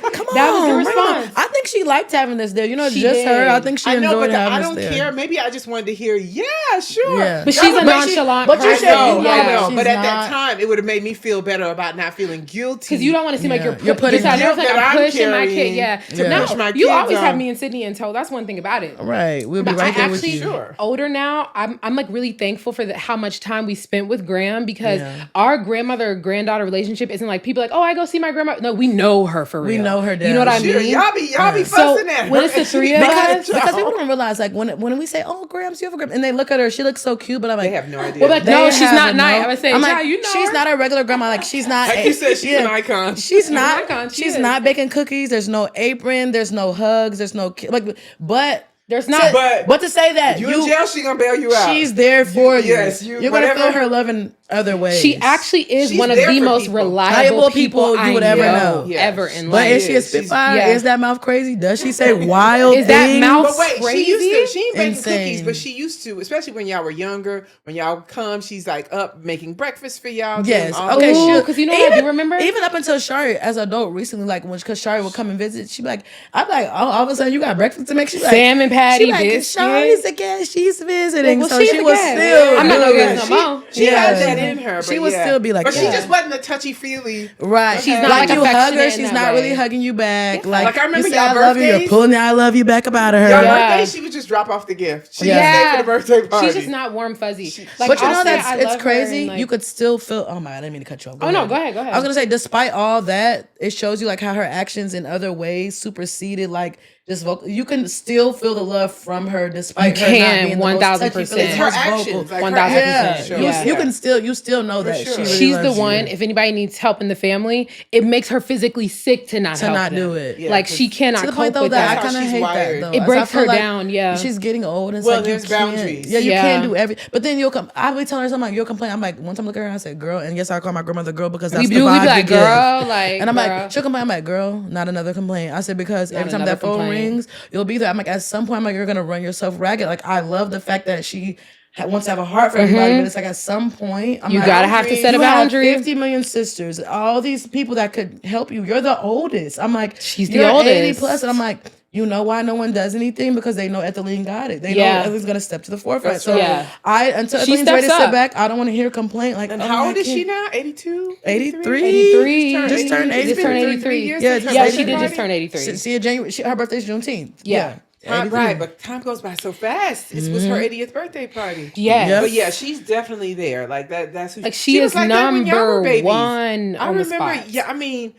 care. Come on. That was the response. I think she liked having this there. You know, she just did. Her. I think she enjoyed having this there. I don't care. Maybe I just wanted to hear, yeah, sure. Yeah. But she's a nonchalant person. But you said, no. But at that time, it would have made me feel better about not feeling guilty. Because you don't want to seem like you're putting guilt that I'm pushing my kid. Yeah. To push my kids. You always have me and Sydney in tow. That's one thing about it. Right. We'll be right there with you. Older now, I'm like really thankful for how much time we spent with Graham, because our grandmother granddaughter relationship isn't like people like, oh, I go see my grandma. No, we know her for real. We know her. You know what I mean? Y'all be fussing at her. When it's the three of us, because people don't realize, like, when we say, oh, Grams, you have a Graham, and they look at her, she looks so cute, but I'm like, they have no idea. Well, like, no, she's not nice. I was saying, like, you know, she's not a regular grandma. Like, she's not. Like you said, she's an icon. She's not. She's not baking cookies. There's no apron. There's no hugs. There's no like, but. There's not, but to say that you in jail, she gonna bail you out. She's there for you. Yes, you're gonna feel her love in other ways. She actually is one of the most reliable people you would ever know, ever in life. But is she a spitfire? Yeah. Is that mouth crazy? Does she say wild things? Is that mouth crazy? She ain't baking cookies, but she used to, especially when y'all were younger. When y'all come, she's like up making breakfast for y'all. Yes, okay, because you know what I do remember. Even up until Shari, as an adult, recently, like because Shari would come and visit, she'd be like, I'm like, oh, all of a sudden you got breakfast to make. She's like, salmon patty, biscuit. Shari's a guest. She's visiting, well, so she was still. I'm not gonna get no more. She had that in her. She would still be like, but she just wasn't a touchy feely. Right. She's not like you hug her. She's not really hugging you back. Like I remember you say I love you. You're pulling the I love you back up out of her. Your birthday, she would just drop off the gift. She stayed for the birthday party. She's just not warm fuzzy. But you know it's crazy. You could still feel. Oh my, I didn't mean to cut you off. Oh no, go ahead. I was gonna say, despite all that, it shows you like how her actions in other ways superseded like. Just vocal. You can still feel the love from her, despite her not being 1,000%. It's her actions, 1,000%. You still know that she really she's loves the one. You. If anybody needs help in the family, it makes her physically sick to not do it. Yeah, like she cannot to the cope point though with that that. I kind of hate that though. It breaks her down. Yeah, she's getting old, and it's well, like there's boundaries. Yeah, you can't do every. But then you'll come. I'll be telling her something. Like, you'll complain. I'm like, one time I look at her, and I said, "Girl," and yes, I call my grandmother "girl" because that's the vibe we be like, "Girl," like, and I'm like, she'll complain. I'm like, "Girl, not another complaint." I said because every time that phone rings, you'll be there. I'm like, at some point, I'm like, you're gonna run yourself ragged. Like, I love the fact that she wants to have a heart for everybody, but it's like at some point, you gotta have to set a boundary. 50 million sisters, all these people that could help you. You're the oldest. I'm like, she's the oldest. 80 plus, and I'm like, you know why no one does anything? Because they know Ethelene got it. They know Ethelene going to step to the forefront. So until Etheline's ready to sit back, I don't want to hear a complaint. Like, and how old is she now? 82? 83. Just turned 83. Yeah, she did just turn 83. See, her birthday's Juneteenth. Yeah. Right, but time goes by so fast. It was her 80th birthday party. Yeah, but yeah, she's definitely there. Like that. That's who like she is like number one. I on remember. the spot. Yeah, I mean,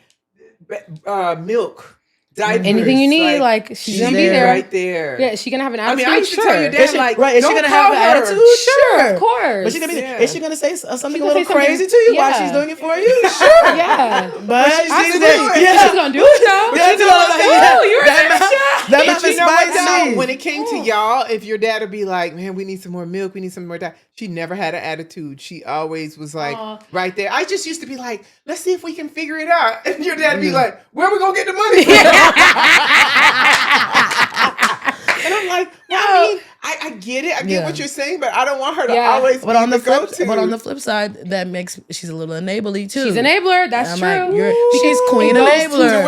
milk. Diapers, anything you need, like she's gonna be there, right there. Yeah, she's gonna have an attitude. I mean, I used to tell your dad, like, right? Is she gonna have an attitude? Sure, of course. But she gonna be. Is she gonna say something a gonna little say crazy something, to you while she's doing it for you? Sure, yeah. But she's she's gonna do it though. That might be spicy. When it came to y'all, if your dad would be like, "Man, we need some more milk. We need some more diet," she never had an attitude. She always was like right there. I just used to be like, "Let's see if we can figure it out," and your dad would be like, "Where are we gonna get the money from?" And I'm like, I mean, I get it. I get what you're saying, but I don't want her to always be the go-to. But on the flip side, she's a little enably too. She's an enabler. That's true. Like, she's queen enabler.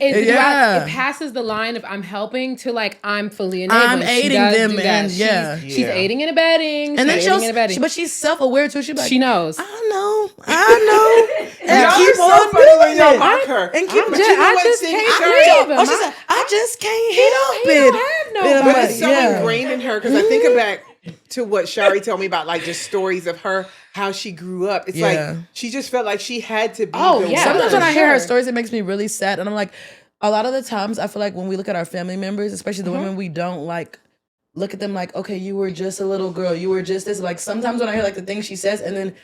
It passes the line of I'm helping to like I'm fully enabling. I'm aiding them, and she's aiding and abetting. And then but she's self-aware too. She's like, she knows. I know. And y'all keep so on funny doing when y'all it. mock her. And keep. I just can't leave him. Oh, she said, I just can't help it. But it's so ingrained in her because I think back to what Shari told me about, like just stories of her, how she grew up. It's like she just felt like she had to be. Sometimes when I hear her stories, it makes me really sad, and I'm like, a lot of the times I feel like when we look at our family members, especially the women, we don't like look at them like, okay, you were just a little girl, you were just this. Like sometimes when I hear like the things she says, and then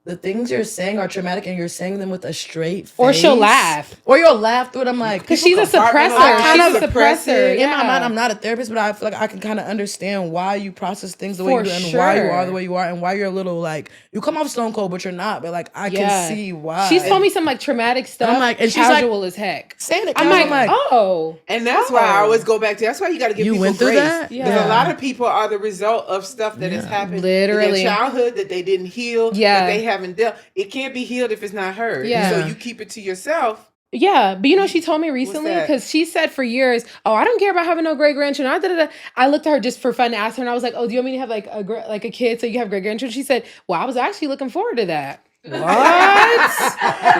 the things you're saying are traumatic and you're saying them with a straight face. Or she'll laugh. Or you'll laugh through it. I'm like... Because she's a suppressor. She's a suppressor. In my mind, I'm not a therapist, but I feel like I can kind of understand why you process things the way you do and why you are the way you are and why you're a little like... You come off stone cold, but you're not. But like, I can see why. She's told me some like traumatic stuff. I'm like, and she's casual as heck. Saying it I'm like, oh. And that's why I always go back to... That's why you got to give people grace. Because a lot of people are the result of stuff that has happened in their childhood that they didn't heal, that they haven't dealt... It can't be healed if it's not heard. Yeah. So you keep it to yourself. Yeah, but you know, she told me recently because she said for years, "Oh, I don't care about having no great grandchildren." I looked at her just for fun to ask her, and I was like, "Oh, do you want me to have like a kid so you have great grandchildren?" She said, "Well, I was actually looking forward to that." What?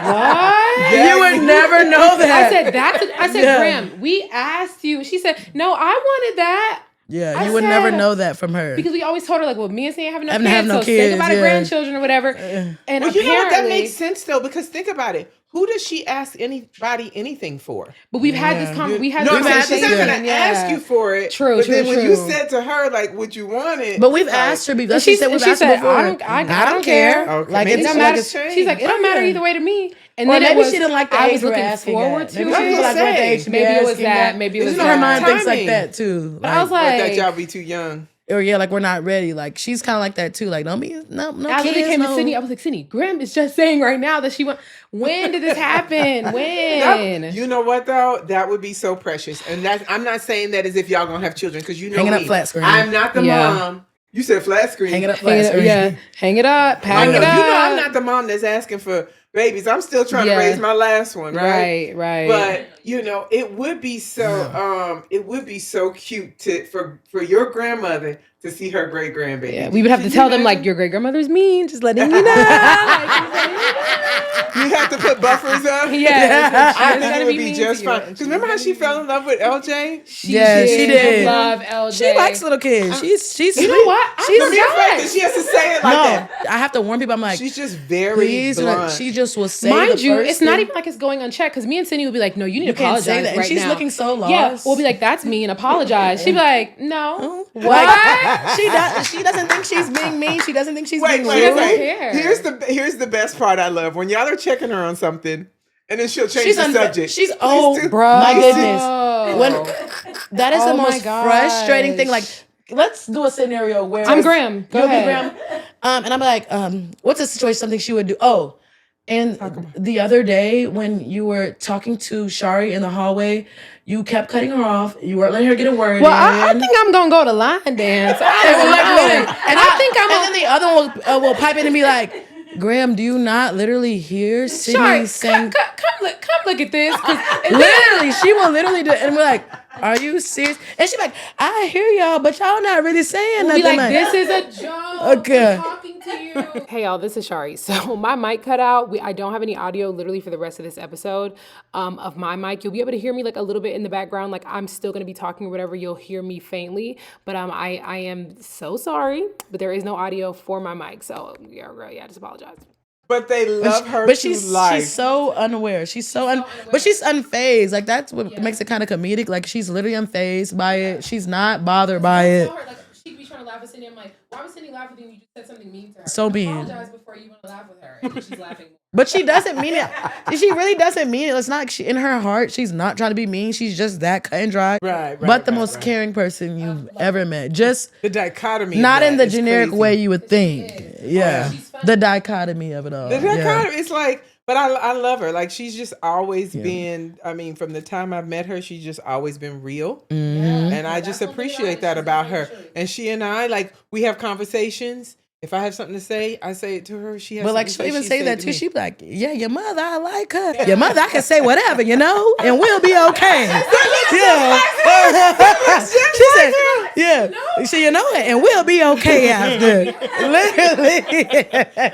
What? You would never know that. I said, Graham, we asked you. She said, "No, I wanted that." Yeah, you would never know that from her. Because we always told her, like, well, me and Sam have no kids, so think about her grandchildren or whatever. And you know what? That makes sense, though, because think about it. Who does she ask anybody anything for? But we've had this conversation. She's not going to ask you for it. True, then when you said to her, like, would you want it? But we've asked her before. She said, I don't care. Okay. Like, it don't matter. She's like, it don't matter either way to me. And then maybe she didn't like the age we're asking forward to. Maybe it was that. Maybe it was that. Her mind thinks like that too. But I was like, that y'all be too young. Or like we're not ready. Like she's kind of like that too. Like don't be no I kids. I came to Sydney. I was like, Sydney, Graham is just saying right now that she went. When did this happen? When? You know what though? That would be so precious. And I'm not saying that as if y'all gonna have children because you know hanging up flat screen. I'm not the mom. You said flat screen. Hang it up flat screen. Yeah, hang it up. Pack it up. You know I'm not the mom that's asking for babies. I'm still trying to raise my last one. Right. But you know, it would be so cute for your grandmother to see her great grandbaby. Yeah, we would have to tell them like your great grandmother's mean. Just letting you know. You have to put buffers up. Yeah, I think it would be just fine. Because remember how she fell in love with LJ? She did. Love LJ. She likes little kids. She's you know what? She's that she has to say it like that. I have to warn people. I'm like, she's just very blunt. She just will say. Mind you, it's not even like it's going unchecked. Because me and Cindy would be like, no, you need to apologize say that. right and she's now. Looking so lost. Yeah, we'll be like, that's me and apologize. She'd be like, no. What? She doesn't think she's being mean. She doesn't think she's being rude. She doesn't care. Here's the best part I love when y'all are checking her on something, and then she'll change the subject. She's my goodness. When that is the most frustrating thing. Like, let's do a scenario where I'm Graham. Go ahead. Graham. And I'm like, what's a situation? Something she would do. Oh, and the other day when you were talking to Shari in the hallway. You kept cutting her off. You weren't letting her get a word in. Well, I think I'm gonna go to line dance. And then the other one will pipe in and be like, Graham, do you not literally hear Sydney saying... Come look at this. Literally, she will literally do it. And we're like, are you serious? And she's like, I hear y'all, but y'all not really saying nothing. Be like, this is a joke. Okay. Talking Hey y'all, this is Shari. So my mic cut out. I don't have any audio literally for the rest of this episode of my mic. You'll be able to hear me like a little bit in the background. Like I'm still going to be talking or whatever. You'll hear me faintly. But I am so sorry. But there is no audio for my mic. So yeah, girl, yeah, just apologize. But they love her but to life. She's so unaware. But she's unfazed. Like that's what makes it kind of comedic. Like she's literally unfazed by it. She's not bothered by it. She'd be trying to laugh at Cindy. I'm like, why was Cindy laughing when you just said something mean to her? So mean. Apologize before you want to laugh with her. And then she's laughing. But she doesn't mean it. She really doesn't mean it. It's not in her heart. She's not trying to be mean. She's just that cut and dry. But the most caring person you've ever met. Just the dichotomy. Not in the generic way you would think. Yeah. The dichotomy of it all. The dichotomy. It's like, but I love her. Like she's just always been. I mean, from the time I've met her, she's just always been real, and I just appreciate that about her. And she and I, like, we have conversations. If I have something to say, I say it to her. She has, but like she'll even say that too. She'd be like, "Yeah, your mother, I like her. Your mother, I can say whatever, you know, and we'll be okay." Yeah, she said, "Yeah, so you know it, and we'll be okay after." Literally,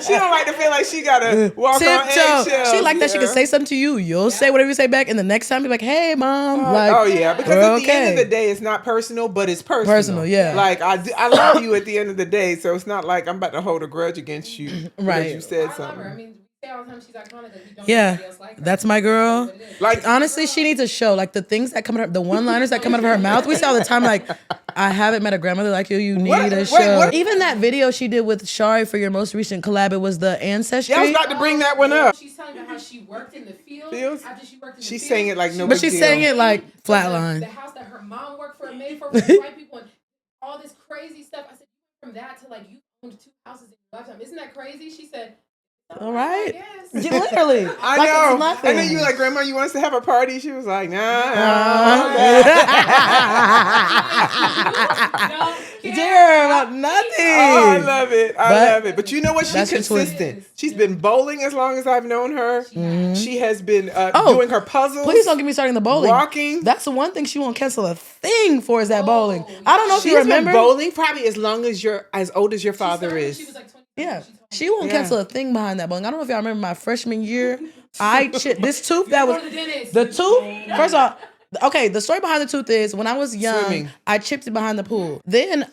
she don't like to feel like she gotta walk on eggshells. She like that she can say something to you. You'll say whatever you say back, and the next time be like, "Hey, mom." Like, oh yeah, because at the end of the day, it's not personal, but it's personal. Personal, yeah. Like I love you at the end of the day, so it's not like I'm about to hold a grudge against you because you said something. I mean, we say all the time she's iconic. That's my girl. Like honestly, she needs a show. Like the things that come out, the one-liners that come out of her mouth. We say all the time, like, I haven't met a grandmother like you. You need a show. Even that video she did with Shari for your most recent collab, it was the ancestry. Yeah, I was about to bring that one up. She's telling about how she worked in the field. After she worked in the she's field, saying it like no. But she's saying it like flatline. The house that her mom worked for, made for white people, and all this crazy stuff. I said, from that to like you owned 2 houses in your lifetime. Isn't that crazy? She said, all right. Yeah, literally. I know. And then you like, Grandma, you want us to have a party? She was like, nah. Dear, about nothing. Oh, I love it. I love it. But you know what? She's consistent. What... She's been bowling as long as I've known her. She has been doing her puzzles. Please don't get me started in the bowling. Walking. That's the one thing she won't cancel a thing for is that bowling. I don't know if you remember. Been bowling probably as long as you're as old as your father is. She was like 20. Yeah. She won't cancel a thing behind that bowling. I don't know if y'all remember my freshman year. This tooth that was the tooth. First of all, okay, the story behind the tooth is when I was young, I chipped it behind the pool. Then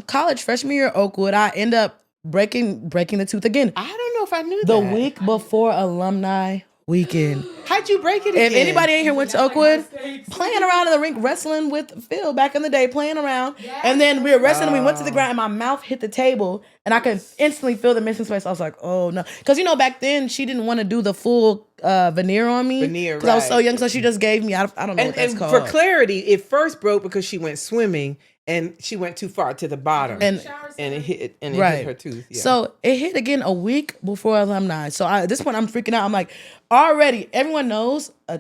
college freshman year at Oakwood, I end up breaking the tooth again. I don't know if I knew the week before alumni weekend. How'd you break it again? If anybody in here went to Oakwood, playing around in the rink, wrestling with Phil back in the day, playing around. Yes. And then we were wrestling and we went to the ground and my mouth hit the table and I could instantly feel the missing space. I was like, oh no. Because back then she didn't want to do the full veneer on me. Because I was so young, so she just gave me, I don't know what that's called. For clarity, it first broke because she went swimming and she went too far to the bottom. And it hit her tooth. Yeah. So it hit again a week before alumni. So at this point I'm freaking out. I'm like, already everyone knows a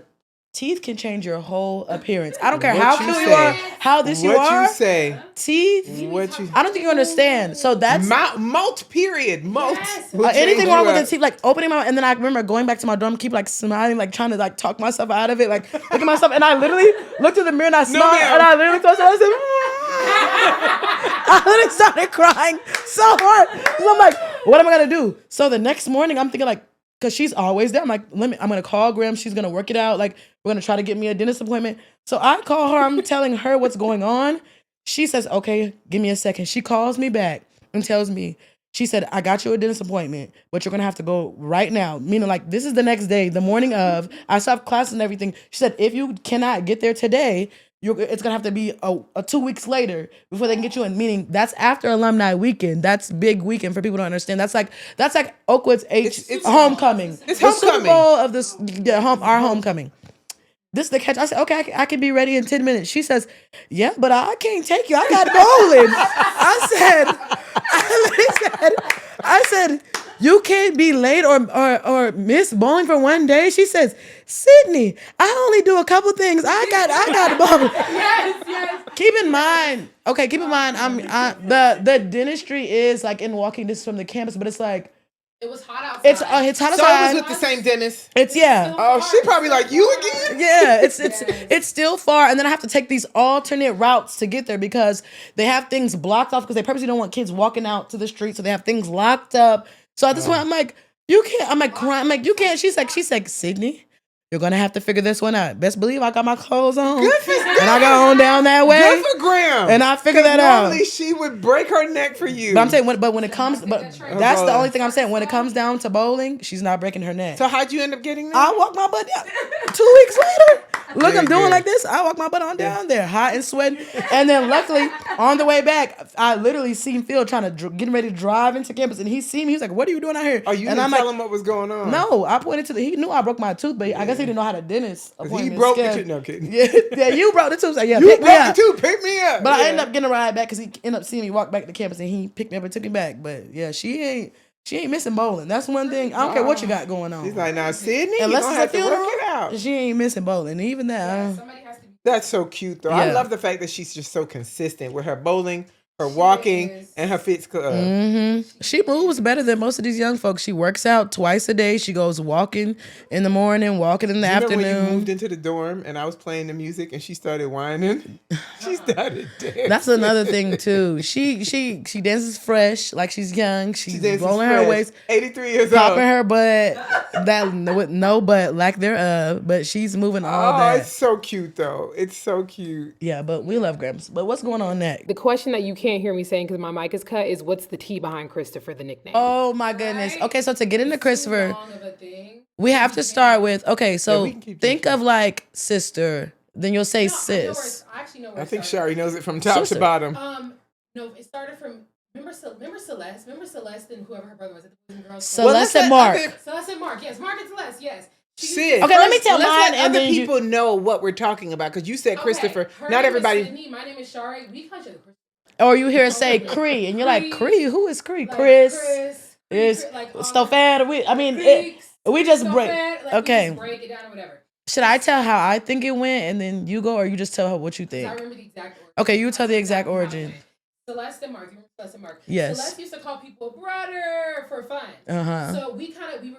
teeth can change your whole appearance. I don't care how cute you are, how this you are. What you say? Teeth. I don't think you understand. So that's molt. Period. Molt. Yes. Anything wrong with the teeth? Like opening my, and then I remember going back to my dorm, keep like smiling, like trying to like talk myself out of it, like look at myself, and I literally looked in the mirror and I smiled, and I literally told myself, I literally started crying so hard. So I'm like, what am I gonna do? So the next morning, I'm thinking like, because she's always there. I'm like, I'm going to call Graham. She's going to work it out. Like, we're going to try to get me a dentist appointment. So I call her. I'm telling her what's going on. She says, okay, give me a second. She calls me back and tells me, she said, I got you a dentist appointment, but you're going to have to go right now. Meaning like, this is the next day, the morning of. I stopped classes and everything. She said, if you cannot get there today, it's going to have to be a 2 weeks later before they can get you in. Meaning that's after alumni weekend. That's big weekend for people to understand. That's like Oakwood's homecoming. It's the homecoming. Super Bowl of our homecoming. This is the catch. I said, okay, I can be ready in 10 minutes. She says, yeah, but I can't take you. I got bowling. I said, you can't be late or miss bowling for one day. She says, Sydney, I only do a couple things. I got bowling. Yes. Keep in mind, the dentistry is like in walking distance from the campus, but it's like It was hot outside. It's hot outside. So it was with the same dentist. It's yeah. Oh, she probably like you again. Yeah, it's still far, and then I have to take these alternate routes to get there because they have things blocked off because they purposely don't want kids walking out to the street, so they have things locked up. So at this point, I'm like, you can't. I'm like crying. I'm like, you can't. She's like, Sydney, you're gonna have to figure this one out. Best believe I got my clothes on, Good for Graham. and I got on down that way. Good for Graham. And I figured that out. Normally she would break her neck for you. But I'm saying, when it comes, that's the only thing I'm saying. When it comes down to bowling, she's not breaking her neck. So how'd you end up getting there? I walked my butt down. 2 weeks later, look, I'm doing good. like this. I walked my butt on down there, hot and sweating. And then luckily, on the way back, I literally seen Phil trying to getting ready to drive into campus, and he seen me. He was like, "What are you doing out here?" Oh, you and didn't tell him what was going on? No, I pointed to he knew I broke my tooth, but I guess he didn't know how to dentist appointment. He broke the tooth. No kidding. Yeah, you broke the tooth. So yeah, You pick me broke up. the tooth. Pick me up. But I ended up getting a ride back because he ended up seeing me walk back to campus, and he picked me up and took me back. But yeah, she ain't missing bowling. That's one thing. I don't care what you got going on. He's like, now Sydney, Unless you don't it's have a to work funeral, it out. she ain't missing bowling. Even that. Somebody has to be. That's so cute, though. I Yeah. love the fact that she's just so consistent with her bowling, her walking, and her fits club. She moves better than most of these young folks. She works out twice a day. She goes walking in the morning, walking in the Remember afternoon. when you moved into the dorm and I was playing the music and she started whining? She started dancing. That's another thing too. She dances fresh, like she's young. She's She dances rolling fresh. her waist, 83 years popping old. her butt. That with no butt, lack thereof. But she's moving all Oh, that. it's so cute, though. It's so cute. Yeah, but we love Gramps. But what's going on next? The question that you can't hear me saying because my mic is cut is what's the T behind Christopher, the nickname? Oh my goodness. Okay, so to get into Christopher, Long of a thing. we have to start with so we can keep think this. of like sister, then you'll say sis. I actually know where I it think started. Shari knows it from top Sister. to bottom. No, it started from remember Celeste? Remember Celeste and whoever her brother was at the Boys and Girls Celeste let's and let Mark. other- Celeste and Mark, yes. Mark and Celeste, yes. Sid, Okay, let me tell let's mine let and other then you- people know what we're talking about because you said Christopher. Her Not name everybody. is Sydney, my name is Shari. We call each other Christopher. Or you hear her say Cree, and you're like, Cree. Cree? Who is Cree? Like Chris. Is like Stofad. We just break. Okay. Break it down or whatever. Should I tell how I think it went, and then you go, or you just tell her what you think? I remember the exact origin. Okay, you tell the exact origin. Celeste and Mark. You remember Celeste and Mark? Yes. Celeste used to call people brother for fun. Uh-huh. So we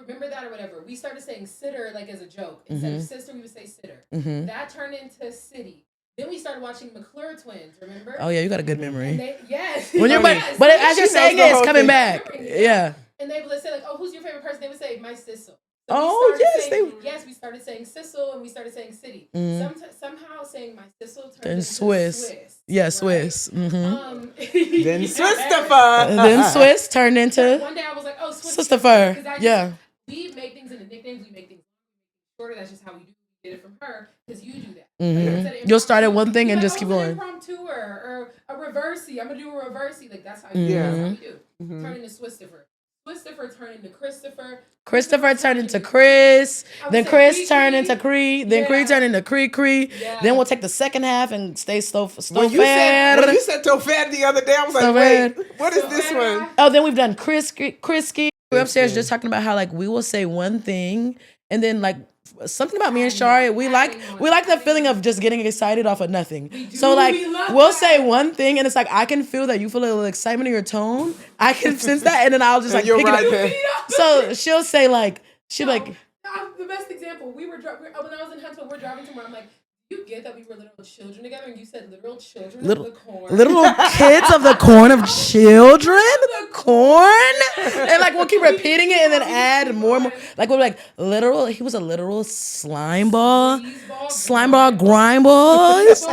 remember that or whatever. We started saying sitter like as a joke. Instead of sister, we would say sitter. That turned into city. Then we started watching McClure twins, remember? Oh yeah, you got a good memory. Yes. When you're Yes. but as you're She saying knows the it, it's whole coming thing. back. Yeah. And they would say like, oh, who's your favorite person? They would say my sister. Oh, yes, Yes, we started saying Sissel and we started saying city. Somehow saying my Sissel turned And into Swiss. Yeah, right? Swiss. Then And Christopher. then Swiss turned into One day I was like, oh, Swiss. Sister Fur. 'Cause I just- Yeah. We make things into nicknames. We make things shorter. That's just how we do it. We did it from her because you do that. You'll start at one thing and You're just like, keep oh, going. An impromptu or a reversey. I'm gonna do a reversey. Like that's how you Yeah. that's how we do. Turn into Swistifer. Swistifer turned into Christopher. Christopher turned into Chris. I would Then say Chris Cree turned Cree. into Cree. Then Cree Yeah. turned into Cree. Yeah. Then we'll take the second half and stay When you said Tofad the other day, I was like, Tofad. wait, what is this one? Oh, then we've done Chrisky. We're upstairs just talking about how like we will say one thing and then like something about me and Shari. We like the feeling of just getting excited off of nothing. So like We love we'll that. say one thing and it's like I can feel that you feel a little excitement in your tone. I can sense that and then I'll just like You're pick it right up. there. So she'll say like like The best example. We were when I was in Huntsville. We're driving somewhere. I'm like, you get that we were literal children together, and you said literal children of the corn. little kids of the corn of children, the corn, and like we'll keep repeating it and then add more and more. Like we're like literal. He was a literal slime ball, grind balls.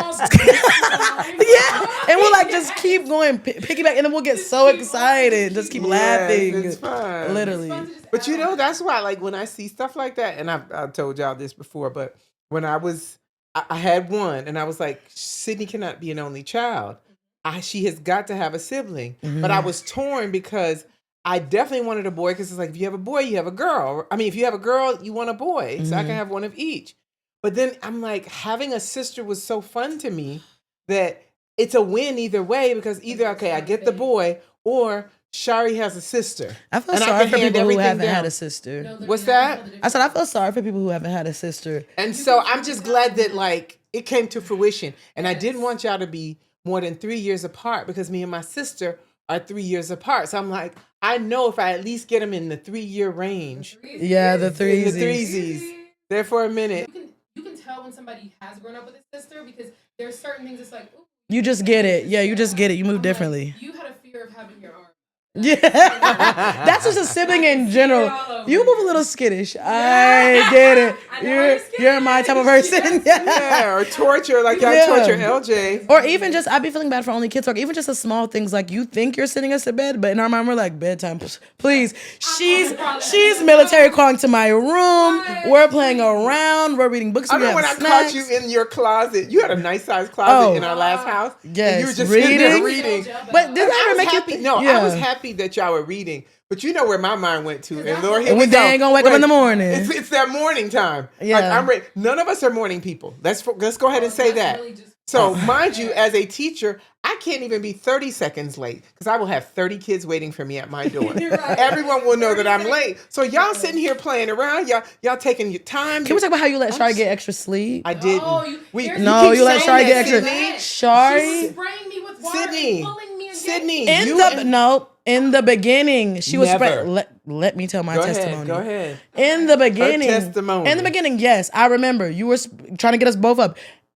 Yeah, and we'll like just keep going, piggyback, and then we'll get so excited, just keep laughing. It's fun. Literally. But you know, that's why, like, when I see stuff like that, and I've told y'all this before, but when I had one, and I was like, Sydney cannot be an only child. She has got to have a sibling. But I was torn because I definitely wanted a boy, because it's like, if you have a boy, you have a girl. I mean, if you have a girl, you want a boy. So I can have one of each. But then I'm like, having a sister was so fun to me that it's a win either way, because either, okay, I get the boy, or Shari has a sister. I feel And I sorry can for hand people who everything haven't down. had a sister. What's that? I said I feel sorry for people who haven't had a sister. And so I'm just glad that like it came to fruition. And I didn't want y'all to be more than 3 years apart, because me and my sister are 3 years apart. So I'm like, I know if I at least get them in the 3-year range. Yeah, the threesies. The threesies. There for a minute. You can tell when somebody has grown up with a sister because there's certain things it's like, ooh, you just get it. Yeah, you just get it. You move differently. Like, you had a fear of having your arm. Yeah, that's just a sibling in general. You move a little skittish. I get it. You're my type of person. Yeah, or torture, like I torture LJ. Or even just, I'd be feeling bad for only kids talk. Even just the small things, like you think you're sitting us to bed, but in our mind we're like, bedtime, please. She's military calling to my room. We're playing around. We're reading books. I remember when I caught you in your closet. You had a nice sized closet in our last house. Yes, and you were just sitting there reading. But did that ever make you? No, I was happy that y'all were reading. But you know where my mind went to. And Lord, here we go. They ain't gonna wake up in the morning. It's that morning time. Yeah. Like, I'm ready. None of us are morning people. Let's go ahead and say that. Really so mind you, as a teacher, I can't even be 30 seconds late because I will have 30 kids waiting for me at my door. Right. Everyone will know that I'm late. So y'all sitting here playing around. Y'all taking your time. Can we talk about how you let Shari get extra sleep? I didn't. Oh, you let Shari get extra. Shari. She's spraying me with water and pulling me Sydney. In the beginning, she was spraying. Let me tell my testimony. Go ahead. In the beginning. Her testimony. In the beginning, yes. I remember. You were trying to get us both up.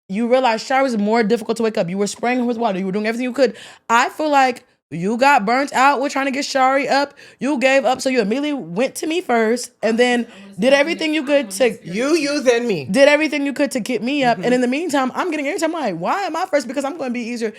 You realized Shari was more difficult to wake up. You were spraying her with water. You were doing everything you could. I feel like you got burnt out with trying to get Shari up. You gave up, so you immediately went to me first, and then did everything you could to you then me. Did everything you could to get me up, and in the meantime, I'm getting irritated. I'm like, why am I first? Because I'm going to be easier.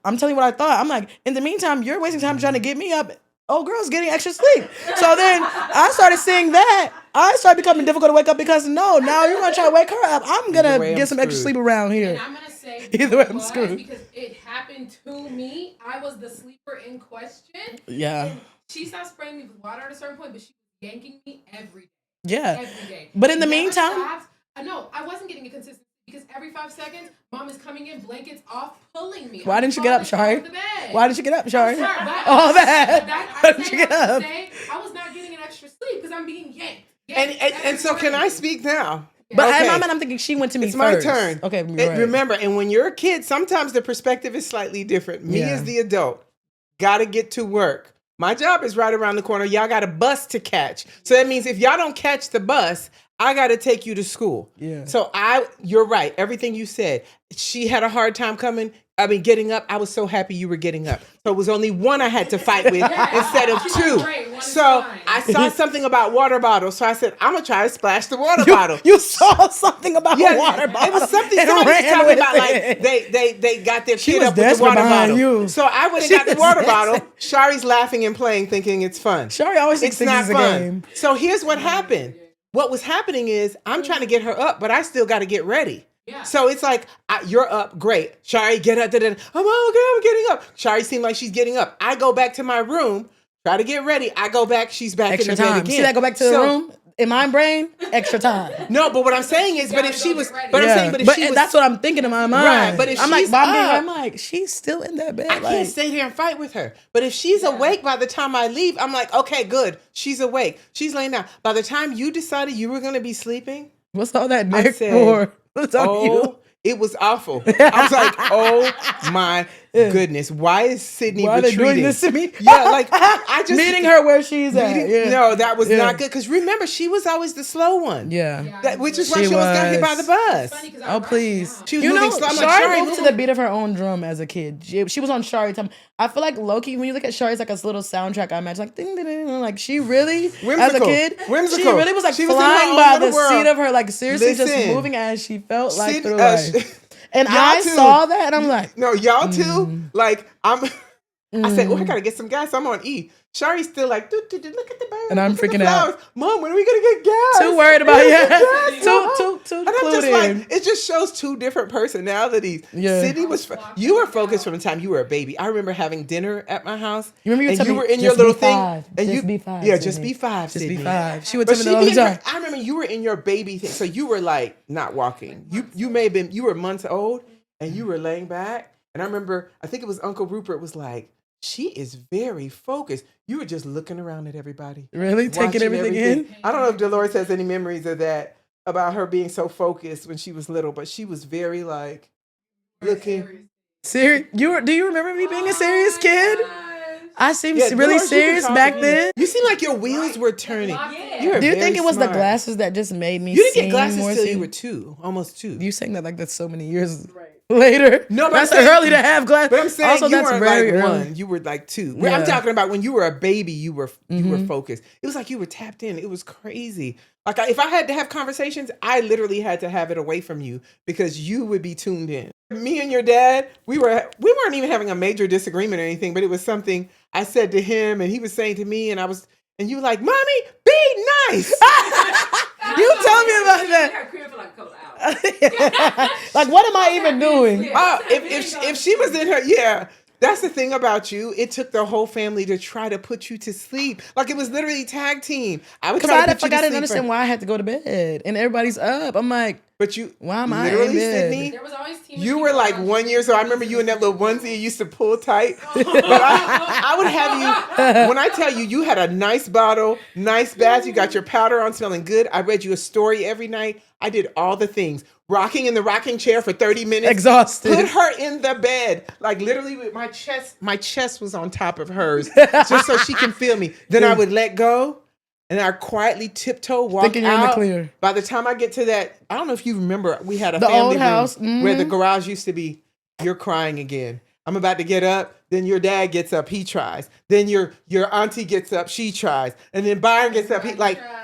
I'm telling you what I thought. I'm like, in the meantime, you're wasting time trying to get me up. Oh, girl's getting extra sleep. So then I started seeing that. I started becoming difficult to wake up because now you're going to try to wake her up. I'm going to get some extra sleep around here. And I'm going to say either way I'm screwed. Because it happened to me. I was the sleeper in question. Yeah. And she stopped spraying me with water at a certain point, but she was yanking me every day. Yeah. Every day. But in the meantime. No, I wasn't getting a consistent because every 5 seconds, mom is coming in, blankets off, pulling me. Why didn't you get up, Shari? Why didn't you get up, Shari? All that. Why didn't you get up? I was not getting an extra sleep because I'm being yanked. And so can I speak now? But in my mind, I'm thinking she went to me first. It's my turn. Okay, right. Remember, and when you're a kid, sometimes the perspective is slightly different. Me as the adult, got to get to work. My job is right around the corner. Y'all got a bus to catch. So that means if y'all don't catch the bus, I got to take you to school. Yeah. So you're right. Everything you said. She had a hard time getting up. I was so happy you were getting up. So it was only one I had to fight with instead of two. So I saw something about water bottles. So I said, I'm going to try to splash the water bottle. You saw something about a water bottle. It was something somebody was talking about. Like they got their kid up with the water bottle. So I went and got the water bottle. Shari's laughing and playing, thinking it's fun. Shari always thinks it's a game. So here's what happened. What was happening is I'm trying to get her up, but I still got to get ready. Yeah. So it's like, you're up, great. Shari, get up. I'm getting up. Shari seemed like she's getting up. I go back to my room, try to get ready. I go back, she's back extra in the bed time. again. See that go back to the room? In my brain, extra time. No, but what I'm saying is, but if she was, that's what I'm thinking in my mind. Right, but if I'm she's like, up, I'm like, she's still in that bed. I can't stay there and fight with her. But if she's awake by the time I leave, I'm like, okay, good. She's awake. She's laying down. By the time you decided you were going to be sleeping, what's all that neck for? It was awful. I was like, oh my goodness. Why is Sydney retreating? They doing this to me? Yeah, like I just meeting her where she's at. Yeah. No, that was not good. Because remember, she was always the slow one. Yeah. Which is why she always got hit by the bus. Oh, please. She was moving slow. Shari moved to the beat of her own drum as a kid. She was on Shari time. I feel like low-key, when you look at Shari, it's like a little soundtrack. I imagine like ding, ding, ding. Like she really, as a kid, she really was like flying by the seat of her, like seriously just moving as she felt like through life. And I saw that and I'm like, no, y'all too. Like I said, I gotta get some gas. I'm on E. Shari's still like, look at the birds. And I'm freaking out. Mom, when are we gonna get gas? Too worried about too and I'm just like, it just shows two different personalities. Yeah. Sydney you were focused from the time you were a baby. I remember having dinner at my house. You remember you were in your little thing. And just be 5. Yeah, just be 5. Just Sydney. be 5. She would tell me that all the time. I remember you were in your baby thing. So you were like not walking. You were months old and you were laying back. And I remember, I think it was Uncle Rupert was like, she is very focused. You were just looking around at everybody. Really? Taking everything in? I don't know if Dolores has any memories of that, about her being so focused when she was little, but she was very like looking. Serious? Do you remember me being a serious kid? I seemed really serious back then. You seem like your wheels were turning. Do you think it was the glasses that just made me? You didn't get glasses till you were almost two. You saying that like that's so many years later. No, but that's early to have glasses. But I'm saying also, you that's weren't very like early. one. You were like two. Yeah. I'm talking about when you were a baby. You were focused. It was like you were tapped in. It was crazy. Like if I had to have conversations, I literally had to have it away from you because you would be tuned in. Me and your dad, we weren't even having a major disagreement or anything, but it was something I said to him and he was saying to me, and you were like, "Mommy, be nice." You tell me about that. Like, what am I even doing? If she was in her, that's the thing about you. It took the whole family to try to put you to sleep. Like it was literally tag team. I didn't understand why I had to go to bed and everybody's up. I'm like, why am I in bed? Sydney, there was always you were like 1 year, so I remember you in that little onesie you used to pull tight. But I would have you, when I tell you, you had a nice bottle, nice bath, you got your powder on, smelling good. I read you a story every night. I did all the things. Rocking in the rocking chair for 30 minutes. Exhausted. Put her in the bed. Like literally with my chest was on top of hers. Just so she can feel me. Then I would let go. And I quietly tiptoe walk thinking you're out. In the clear. By the time I get to that, I don't know if you remember, we had a the family old house where the garage used to be. You're crying again. I'm about to get up. Then your dad gets up. He tries. Then your auntie gets up. She tries. And then Byron gets up.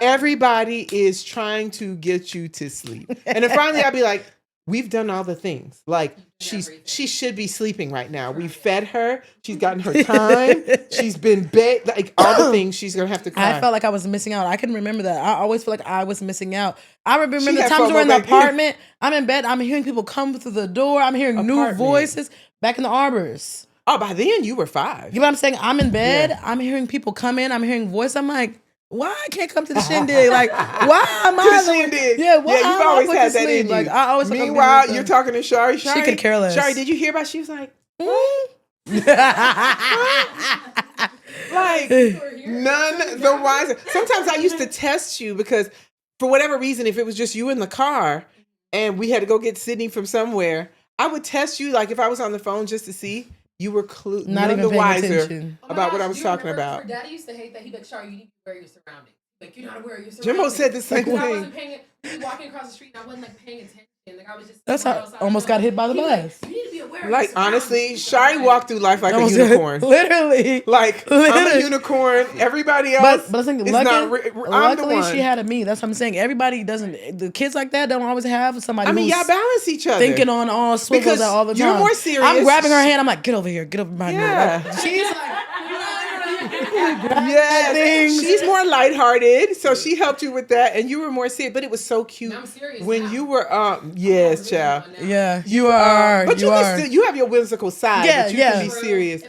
Everybody is trying to get you to sleep. And then finally I'll be like, we've done all the things. Like she should be sleeping right now. We fed her. She's gotten her time. She's been bed. Like all the things she's gonna have to cry. I felt like I was missing out. I can remember that. I always feel like I was missing out. I remember the times we were in the apartment. I'm in bed. I'm hearing people come through the door. I'm hearing new voices back in the arbors. Oh, by then you were 5. You know what I'm saying? I'm in bed. Yeah. I'm hearing people come in. I'm hearing voice. I'm like, why I can't come to the shindig? Like, why am I the shindig? Yeah, why you've always had that in you. Like, I always. Meanwhile, you're talking to Shari. She could care less. Shari, did you hear about? She was like, like none the wiser. Sometimes I used to test you because for whatever reason, if it was just you in the car and we had to go get Sydney from somewhere, I would test you. Like if I was on the phone just to see. You were not even the wiser about what I was talking about. Her daddy used to hate that. He'd be like, "Shari, you need to wear your surroundings. Like, you're not aware of your surroundings." Jimbo said the same thing. I wasn't paying. We walking across the street, and I wasn't like paying attention. Like I was just. That's how I almost got hit by the bus. You need to be aware. Like honestly, Shari walked through life like a unicorn. Literally, I'm a unicorn. Everybody else, but I think luckily she had me. That's what I'm saying. Everybody doesn't. The kids like that don't always have somebody. I mean, y'all balance each other. Thinking on all swivels all the time. You're more serious. I'm grabbing her hand. I'm like, get over here. Get over my hand. She's like. Yes, she's more lighthearted, so she helped you with that, and you were more serious. But it was so cute when you were. Yes, child. Yeah, you are. But you have your whimsical side. Yeah, but you can be serious.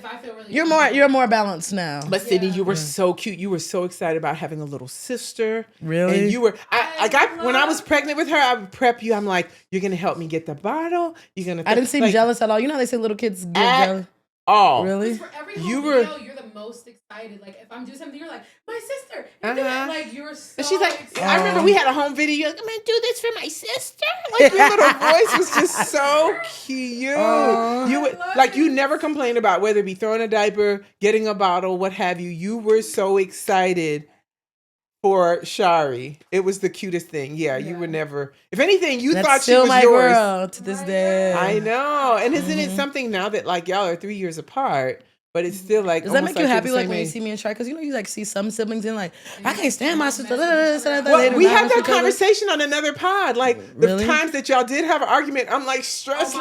You're more balanced now. But Sydney, you were so cute. You were so excited about having a little sister. Really? And you were. When I was pregnant with her, I would prep you. I'm like, you're gonna help me get the bottle. You're gonna. I didn't seem jealous at all. You know how they say little kids get jealous. Oh, really? For every you're the most excited. Like if I'm doing something, you're like, my sister. Like you're so. And she's like, excited. I remember we had a home video. You're like, I'm gonna do this for my sister. Like your little voice was just so cute. You would like you never complained about whether it be throwing a diaper, getting a bottle, what have you. You were so excited for Shari. It was the cutest thing. Yeah, you were never. If anything, you thought she was my yours. Girl to this day. I know. And isn't it something now that like y'all are 3 years apart, but it's still like. Does that make you happy like when you see me and Shari? Because you like see some siblings and like I can't stand my sister. Well, we had that conversation on another pod. Like the times that y'all did have an argument, I'm like stressed.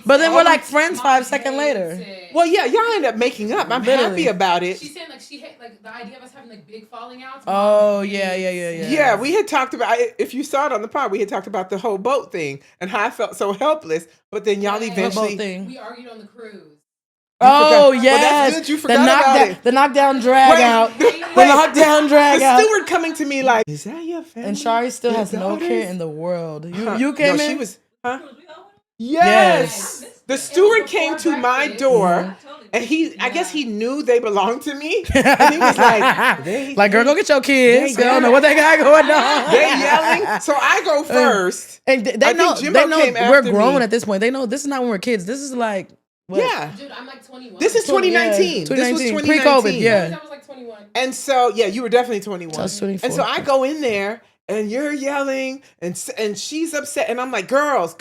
But then we're like friends 5 seconds later. Well, yeah, y'all end up making up. I'm happy about it. She's saying like she hate like the idea of us having like big falling outs. Oh yeah. Yeah, we had talked about if you saw it on the pod, we had talked about the whole boat thing and how I felt so helpless. But then y'all eventually we argued on the cruise. Oh yes, well, that's good. You forgot about it. The knockdown drag out. The knockdown drag out. The steward coming to me like, "Is that your family?" And Shari still has no care in the world. You came in. She was. Yes. The steward came to my door, and I guess he knew they belonged to me. And he was like, girl, go get your kids. They don't know what they got going on. They're yelling. So I go first. And they know we're grown at this point. They know this is not when we're kids. This is like Yeah. Dude, I'm like 21. This is 2019. 2019. This was 2019. Pre-COVID, yeah. I was like 21. And so, yeah, you were definitely 21. I was 24. And so I go in there and you're yelling and she's upset. And I'm like, girls,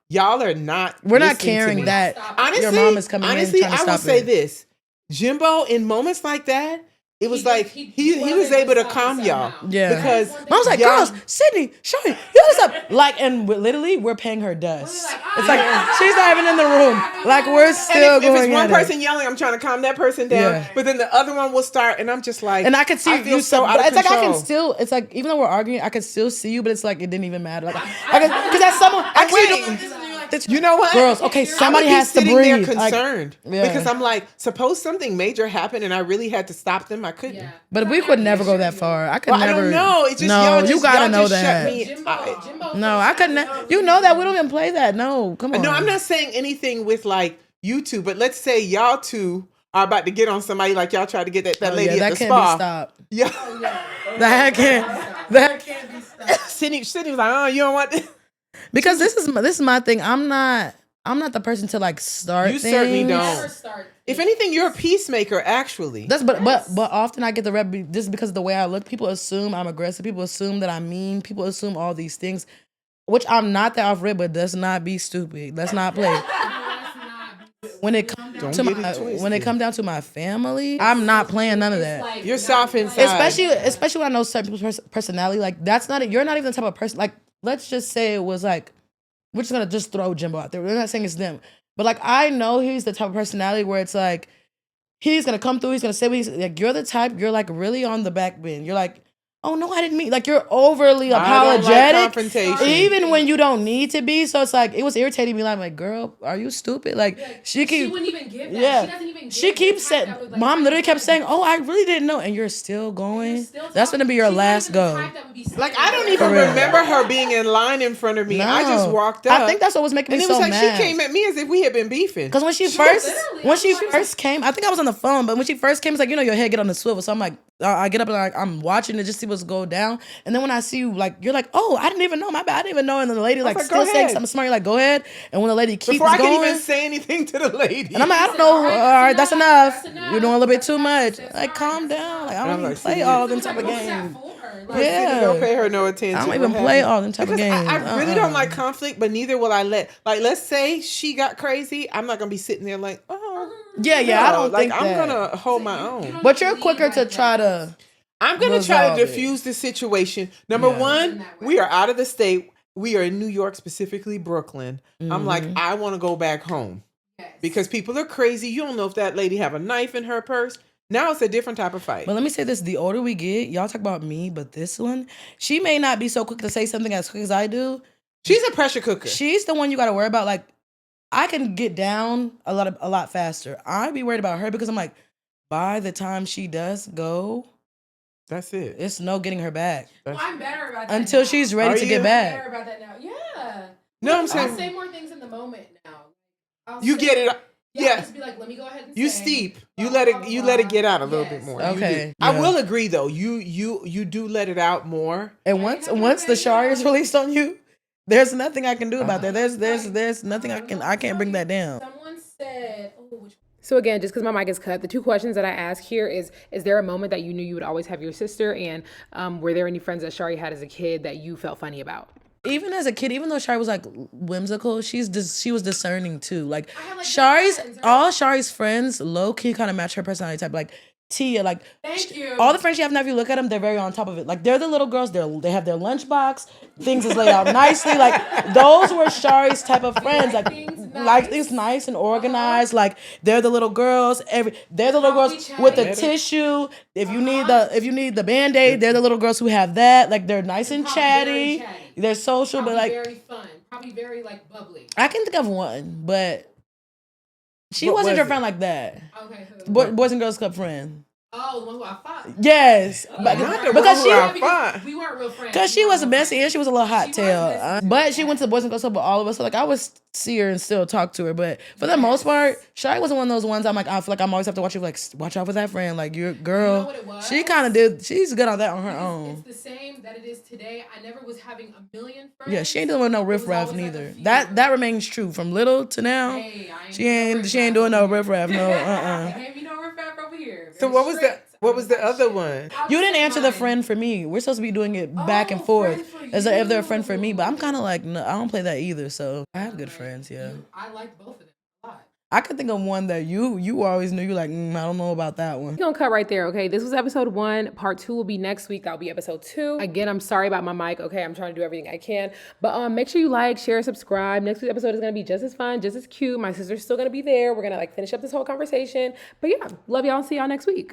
y'all are not. We're not listening to caring me. that Honestly, your mom is coming in trying to I will stop say it. this. Jimbo, in moments like that, it was like he was able to calm y'all. Yeah. Because Mom's like, girls, Sydney, Shorty, you us up. Like, and we're paying her dust. It's like, she's not even in the room. Like, we're still if going it's one at it. person yelling, I'm trying to calm that person down. Yeah. But then the other one will start, and I'm just like, And I could see feel you so out of it's like I can control. still, it's like, even though we're arguing, I could still see you, but it's like, it didn't even matter. Like, because that's someone, I'm waiting. You know what? Girls, okay, somebody I would be has to sitting breathe. there Like, concerned because I'm like, suppose something major happened and I really had to stop them. I couldn't. Yeah. but we could never go that far. I could Well, never. I don't know. It's just no, y'all just, you gotta y'all know just that. Shut me. Jimbo No, I couldn't. You know that we don't even play that. No, come on. No, I'm not saying anything with like you two, but let's say y'all two are about to get on somebody like y'all tried to get that lady yeah, at that the can't spa. be stopped. Yeah. That can't be stopped. Sydney was like, oh, you don't want this. because this is my thing. I'm not the person to like start. You certainly things. don't. Never start. If anything, you're a peacemaker, actually. That's but often I get the rep just because of the way I look. People assume I'm aggressive. People assume that I'm mean. People assume all these things, which I'm not that off rip. But let's not be stupid. Let's not play. When it comes down to my family, I'm not playing none of that. Like, You're soft inside. Especially when I know certain people's personality. Like you're not even the type of person. Like let's just say it was like we're just gonna just throw Jimbo out there. We're not saying it's them, but like I know he's the type of personality where it's like he's gonna come through. He's gonna say what he's like. You're the type. You're like really on the back bend. You're like, oh no, I didn't mean. Like you're overly apologetic, I don't like confrontation. even when you don't need to be. So it's like it was irritating me. Like, girl, are you stupid? Like she wouldn't even give that. Yeah, She doesn't even give she keeps saying. Mom literally kept saying, "Oh, I really didn't know," and you're still going. That's gonna be your last go. Like I don't even remember her being in line in front of me. I just walked up. I think that's what was making me and it so was like mad. she came at me as if we had been beefing. Because when she first came, I think I was on the phone, but when she first came, it's like, you know, your head get on the swivel. So I'm like, I get up and I'm watching it just see what's go down. And then when I see you, like, you're like, oh, I didn't even know, my bad, I didn't even know. And then the lady like still saying something smart, you're like, go ahead. And when the lady keeps Before I going, can even say anything to the lady. and I'm like, I don't know, all right, that's enough. You're doing a little bit too much. Like, calm down. Like, I don't even play all them type of games. Yeah, don't pay her no attention. I don't even play all them type of games. I really don't like conflict, but neither will I let. Like, let's say she got crazy, I'm not gonna be sitting there like, oh, yeah, no. I don't think I'm that. gonna hold my own. But you're quicker to try to. I'm gonna try to resolve diffuse the situation. Number one, we are out of the state. We are in New York, specifically Brooklyn. I'm like, I want to go back home because people are crazy. You don't know if that lady have a knife in her purse. Now it's a different type of fight. But let me say this: the older we get, y'all talk about me, but this one, she may not be so quick to say something as quick as I do. She's a pressure cooker. She's the one you got to worry about. Like, I can get down a lot faster. I'd be worried about her because I'm like, by the time she does go, that's it. It's no getting her back. I'm better about that until now. she's ready to get back. I'm better about that now. Yeah. No, I'm saying I'll say more things in the moment now. You get it. Yeah. Just be like, let me go ahead and you say, steep. You let it get out a little bit more. Okay. I will agree though. You do let it out more. And once the Shari is released on you, there's nothing I can do about that. There's nothing I can't bring that down. Someone said, so again, just because my mic is cut, the two questions that I ask here is there a moment that you knew you would always have your sister? And were there any friends that Shari had as a kid that you felt funny about? Even as a kid, even though Shari was like whimsical, she was discerning too. Like Shari's, all Shari's friends low key kind of match her personality type. Like Tia, like thank you. All the friends she have now, if you look at them, they're very on top of it. Like they're the little girls. They have their lunchbox. Things is laid out nicely. Like those were Shari's type of friends. Like things nice and organized. Like they're the little girls. They're the little girls with the tissue. If you need the Band-Aid, they're the little girls who have that. Like they're nice and chatty. They're social, but like very fun. Probably very like bubbly. I can think of one, but she wasn't your friend like that. Okay. Boys and Girls Club friend. Oh, the one who I fought. Yes, because we weren't real friends. Because she was a bestie and she was a little hot tail. But she went to the Boys and Girls Club with all of us. So like I would see her and still talk to her. But for the most part, Shai wasn't one of those ones I'm like, I feel like I'm always have to watch you like watch out for that friend. Like your girl. You know what it was? She kind of did. She's good on that on her own. It's the same that it is today. I never was having a million friends. Yeah, she ain't doing no riffraff neither. That remains true from little to now. Hey, she ain't doing no riffraff. No, Hey, you know riffraff over here. So what was the other one? You didn't answer the friend for me. We're supposed to be doing it back and forth as if they're a friend for me. But I'm kind of like, no, I don't play that either. So I have good friends. Yeah. I liked both of them a lot. I could think of one that you always knew. You like, I don't know about that one. We're gonna cut right there, okay? This was episode 1. Part 2 will be next week. That'll be episode 2. Again, I'm sorry about my mic, okay? I'm trying to do everything I can. But make sure you like, share, subscribe. Next week's episode is gonna be just as fun, just as cute. My sister's still gonna be there. We're gonna like finish up this whole conversation. But yeah, love y'all. See y'all next week.